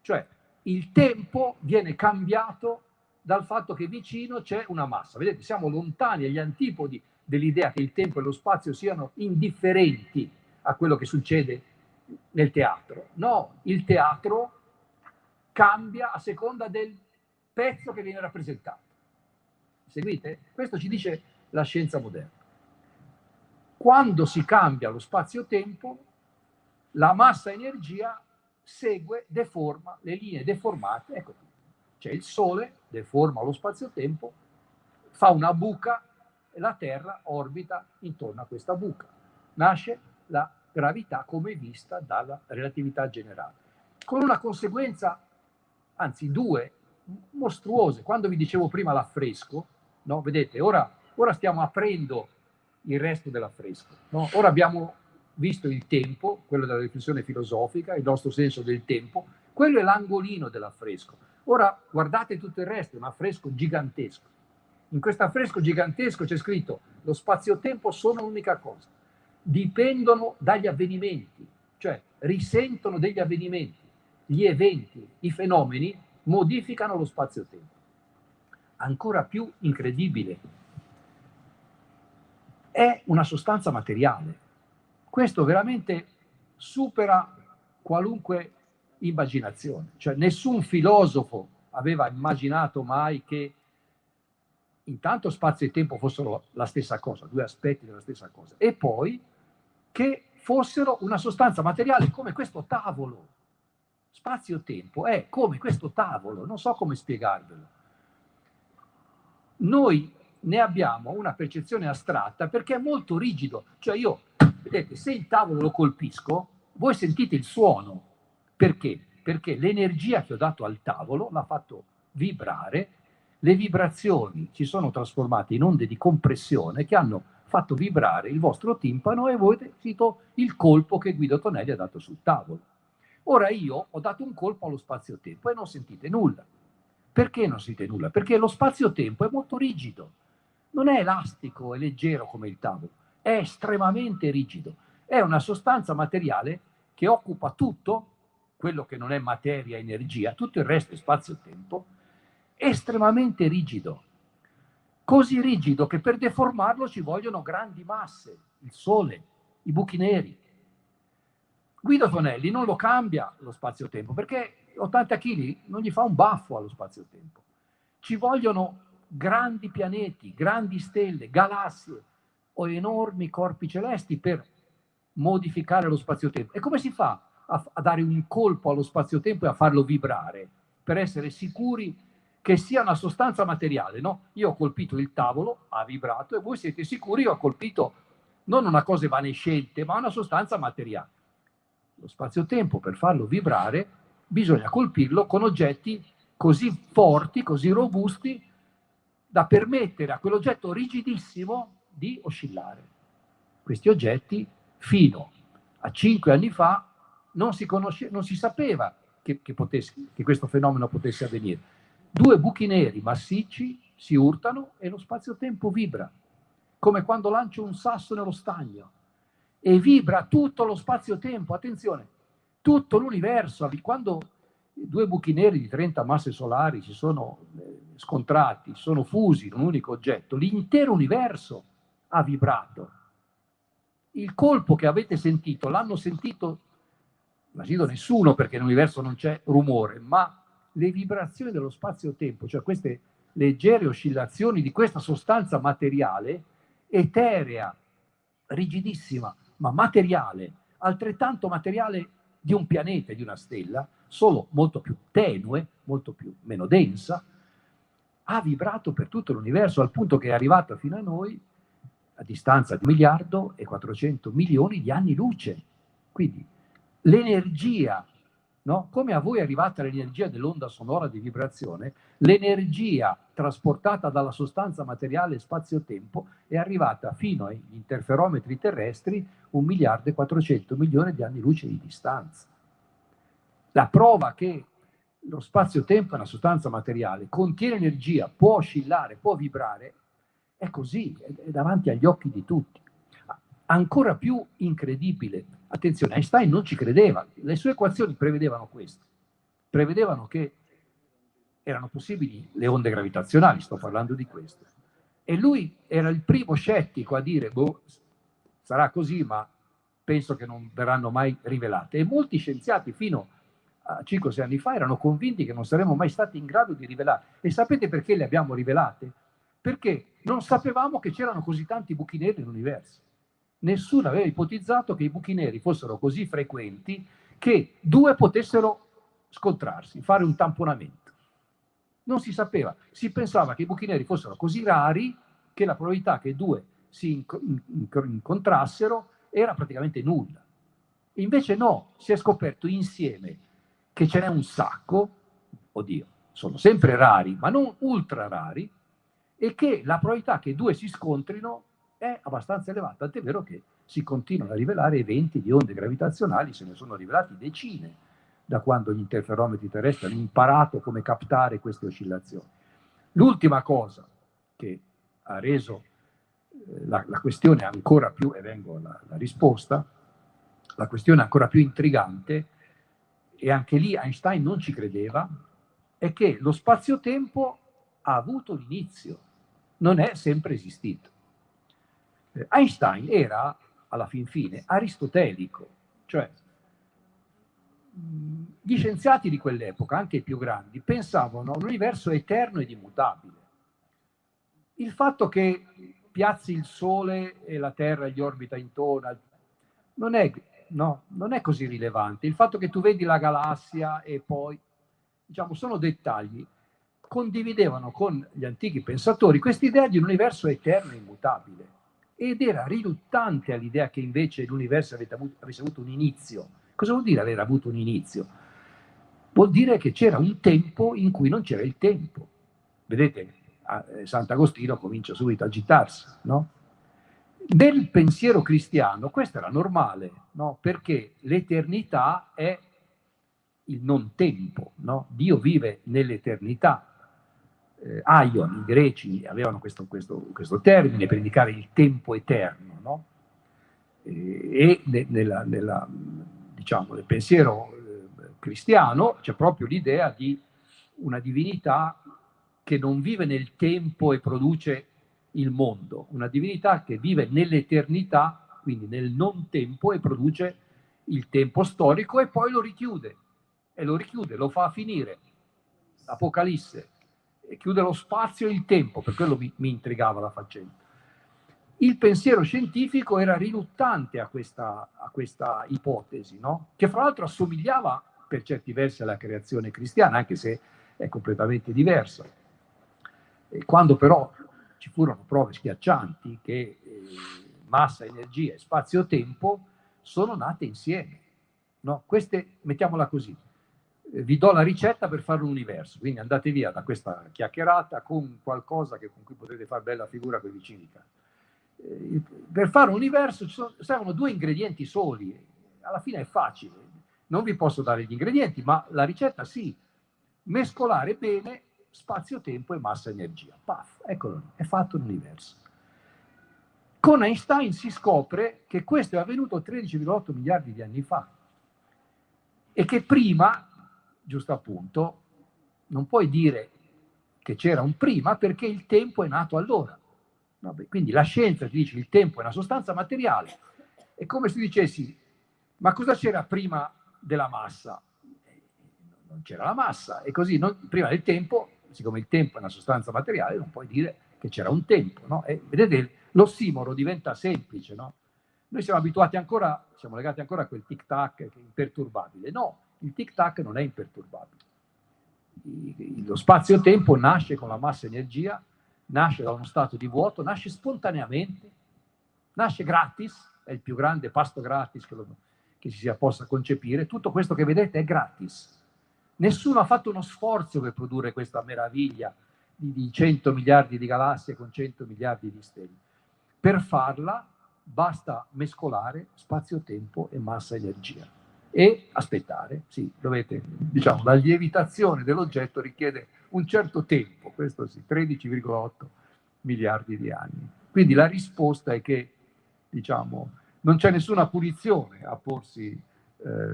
Cioè, il tempo viene cambiato dal fatto che vicino c'è una massa. Vedete, siamo lontani agli antipodi dell'idea che il tempo e lo spazio siano indifferenti a quello che succede nel teatro. No, il teatro cambia a seconda del pezzo che viene rappresentato. Seguite? Questo ci dice la scienza moderna. Quando si cambia lo spazio-tempo, la massa-energia segue, deforma le linee deformate. Ecco qui. C'è il Sole, deforma lo spazio-tempo, fa una buca e la Terra orbita intorno a questa buca. Nasce la gravità come vista dalla relatività generale. Con una conseguenza, anzi due, mostruose. Quando vi dicevo prima l'affresco, no? Vedete, ora stiamo aprendo il resto dell'affresco. No? Ora abbiamo visto il tempo, quello della riflessione filosofica, il nostro senso del tempo, quello è l'angolino dell'affresco. Ora guardate tutto il resto, è un affresco gigantesco. In questo affresco gigantesco c'è scritto: lo spazio-tempo sono un'unica cosa, dipendono dagli avvenimenti, cioè risentono degli avvenimenti, gli eventi, i fenomeni modificano lo spazio-tempo. Ancora più incredibile, è una sostanza materiale. Questo veramente supera qualunque immaginazione. Cioè nessun filosofo aveva immaginato mai che intanto spazio e tempo fossero la stessa cosa, due aspetti della stessa cosa, e poi che fossero una sostanza materiale come questo tavolo. Spazio-tempo è come questo tavolo, non so come spiegarvelo. Noi ne abbiamo una percezione astratta perché è molto rigido. Cioè io, vedete, se il tavolo lo colpisco, voi sentite il suono. Perché? Perché l'energia che ho dato al tavolo l'ha fatto vibrare, le vibrazioni si sono trasformate in onde di compressione che hanno fatto vibrare il vostro timpano e voi avete sentito il colpo che Guido Tonelli ha dato sul tavolo. Ora io ho dato un colpo allo spazio-tempo e non sentite nulla. Perché non sentite nulla? Perché lo spazio-tempo è molto rigido. Non è elastico e leggero come il tavolo, è estremamente rigido. È una sostanza materiale che occupa tutto, quello che non è materia, energia, tutto il resto è spazio-tempo, estremamente rigido. Così rigido che per deformarlo ci vogliono grandi masse, il Sole, i buchi neri. Guido Tonelli non lo cambia lo spazio-tempo perché 80 kg non gli fa un baffo allo spazio-tempo. Ci vogliono grandi pianeti, grandi stelle, galassie o enormi corpi celesti per modificare lo spazio-tempo. E come si fa a dare un colpo allo spazio-tempo e a farlo vibrare per essere sicuri che sia una sostanza materiale? No? Io ho colpito il tavolo, ha vibrato, e voi siete sicuri che ho colpito non una cosa evanescente, ma una sostanza materiale. Lo spazio-tempo, per farlo vibrare, bisogna colpirlo con oggetti così forti, così robusti, da permettere a quell'oggetto rigidissimo di oscillare. Questi oggetti, fino a 5 anni fa, non si sapeva che questo fenomeno potesse avvenire. Due buchi neri massicci si urtano e lo spazio-tempo vibra, come quando lancio un sasso nello stagno, e vibra tutto lo spazio-tempo. Attenzione, tutto l'universo. Quando due buchi neri di 30 masse solari si sono scontrati, sono fusi in un unico oggetto, l'intero universo ha vibrato. Il colpo che avete sentito, l'hanno sentito nessuno, perché nell'universo non c'è rumore, ma le vibrazioni dello spazio-tempo, cioè queste leggere oscillazioni di questa sostanza materiale, eterea, rigidissima, ma materiale, altrettanto materiale di un pianeta, di una stella, solo molto più tenue, meno densa, ha vibrato per tutto l'universo, al punto che è arrivata fino a noi a distanza di 1.400.000.000 di anni luce. Quindi l'energia, no? Come a voi è arrivata l'energia dell'onda sonora di vibrazione, l'energia trasportata dalla sostanza materiale spazio-tempo è arrivata fino agli interferometri terrestri 1.400.000.000 di anni luce di distanza. La prova che lo spazio-tempo è una sostanza materiale, contiene energia, può oscillare, può vibrare, è così, è davanti agli occhi di tutti. Ancora più incredibile, attenzione, Einstein non ci credeva, le sue equazioni prevedevano questo, prevedevano che erano possibili le onde gravitazionali, sto parlando di questo, e lui era il primo scettico a dire, boh, sarà così, ma penso che non verranno mai rivelate, e molti scienziati fino a 5-6 anni fa erano convinti che non saremmo mai stati in grado di rivelare. E sapete perché le abbiamo rivelate? Perché non sapevamo che c'erano così tanti buchi neri nell'universo. Nessuno aveva ipotizzato che i buchi neri fossero così frequenti che due potessero scontrarsi, fare un tamponamento. Non si sapeva, si pensava che i buchi neri fossero così rari che la probabilità che due si incontrassero era praticamente nulla. Invece no, si è scoperto insieme che ce n'è un sacco, oddio, sono sempre rari, ma non ultra rari, e che la probabilità che due si scontrino è abbastanza elevata, tant'è vero che si continuano a rivelare eventi di onde gravitazionali, se ne sono rivelati decine da quando gli interferometri terrestri hanno imparato come captare queste oscillazioni. L'ultima cosa che ha reso la questione ancora più, e vengo alla risposta, la questione ancora più intrigante, e anche lì Einstein non ci credeva, è che lo spazio-tempo ha avuto un inizio, non è sempre esistito. Einstein era, alla fin fine, aristotelico, cioè gli scienziati di quell'epoca, anche i più grandi, pensavano a un universo eterno ed immutabile. Il fatto che piazzi il Sole e la Terra gli orbita intorno non è così rilevante. Il fatto che tu vedi la galassia e poi, diciamo, sono dettagli. Condividevano con gli antichi pensatori quest'idea di un universo eterno e immutabile, ed era riluttante all'idea che invece l'universo avesse avuto un inizio. Cosa vuol dire aver avuto un inizio? Vuol dire che c'era un tempo in cui non c'era il tempo. Vedete, Sant'Agostino comincia subito a agitarsi, no? Nel pensiero cristiano questo era normale, no? Perché l'eternità è il non tempo, no? Dio vive nell'eternità. Aion, i greci avevano questo termine per indicare il tempo eterno, no? Diciamo, nel pensiero cristiano c'è proprio l'idea di una divinità che non vive nel tempo e produce il mondo, una divinità che vive nell'eternità, quindi nel non tempo, e produce il tempo storico e poi lo richiude, lo fa finire. Apocalisse, e chiude lo spazio e il tempo, per quello mi intrigava la faccenda. Il pensiero scientifico era riluttante a questa ipotesi, no? Che fra l'altro assomigliava per certi versi alla creazione cristiana, anche se è completamente diversa. E quando però ci furono prove schiaccianti che massa, energia e spazio-tempo sono nate insieme, no? Queste, mettiamola così, vi do la ricetta per fare un universo, quindi andate via da questa chiacchierata con qualcosa con cui potete fare bella figura con i vicini di casa. Per fare un universo servono 2 ingredienti soli, alla fine è facile, non vi posso dare gli ingredienti, ma la ricetta sì, mescolare bene spazio-tempo e massa-energia, paf, eccolo lì, è fatto l'universo. Con Einstein si scopre che questo è avvenuto 13,8 miliardi di anni fa e che prima, giusto appunto, non puoi dire che c'era un prima perché il tempo è nato allora. Quindi la scienza ti dice che il tempo è una sostanza materiale È come se dicessi, ma cosa c'era prima della massa? Non c'era la massa, e così prima del tempo, siccome il tempo è una sostanza materiale, non puoi dire che c'era un tempo, no? E vedete, l'ossimoro diventa semplice, no? Noi siamo abituati ancora, siamo legati ancora a quel tic-tac che è imperturbabile. No, il tic-tac non è imperturbabile. Lo spazio-tempo nasce con la massa-energia, nasce da uno stato di vuoto, nasce spontaneamente, nasce gratis, è il più grande pasto gratis che si possa concepire. Tutto questo che vedete è gratis. Nessuno ha fatto uno sforzo per produrre questa meraviglia di 100 miliardi di galassie con 100 miliardi di stelle. Per farla basta mescolare spazio-tempo e massa-energia e aspettare. Sì, dovete, diciamo, la lievitazione dell'oggetto richiede un certo tempo, questo sì, 13,8 miliardi di anni. Quindi la risposta è che, diciamo, non c'è nessuna punizione a porsi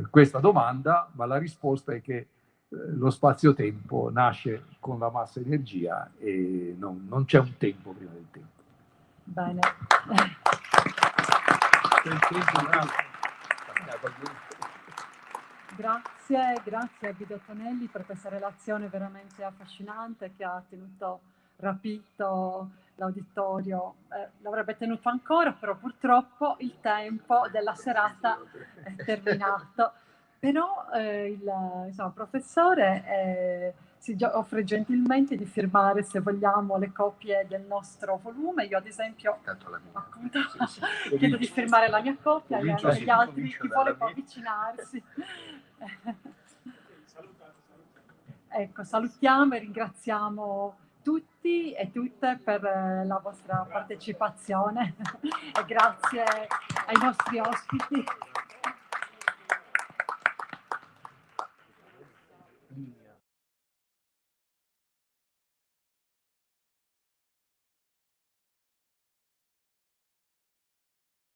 questa domanda, ma la risposta è che lo spazio-tempo nasce con la massa-energia e non c'è un tempo prima del tempo.
Bene. Grazie a Guido Tonelli per questa relazione veramente affascinante che ha tenuto rapito l'auditorio. L'avrebbe tenuto ancora, però purtroppo il tempo della serata è terminato. Però il professore si offre gentilmente di firmare, se vogliamo, le copie del nostro volume. Io ad esempio appunto, chiedo di firmare la mia copia e anche gli altri, chi vuole può avvicinarsi. Ecco, salutiamo e ringraziamo tutti e tutte per la vostra partecipazione e grazie ai nostri ospiti.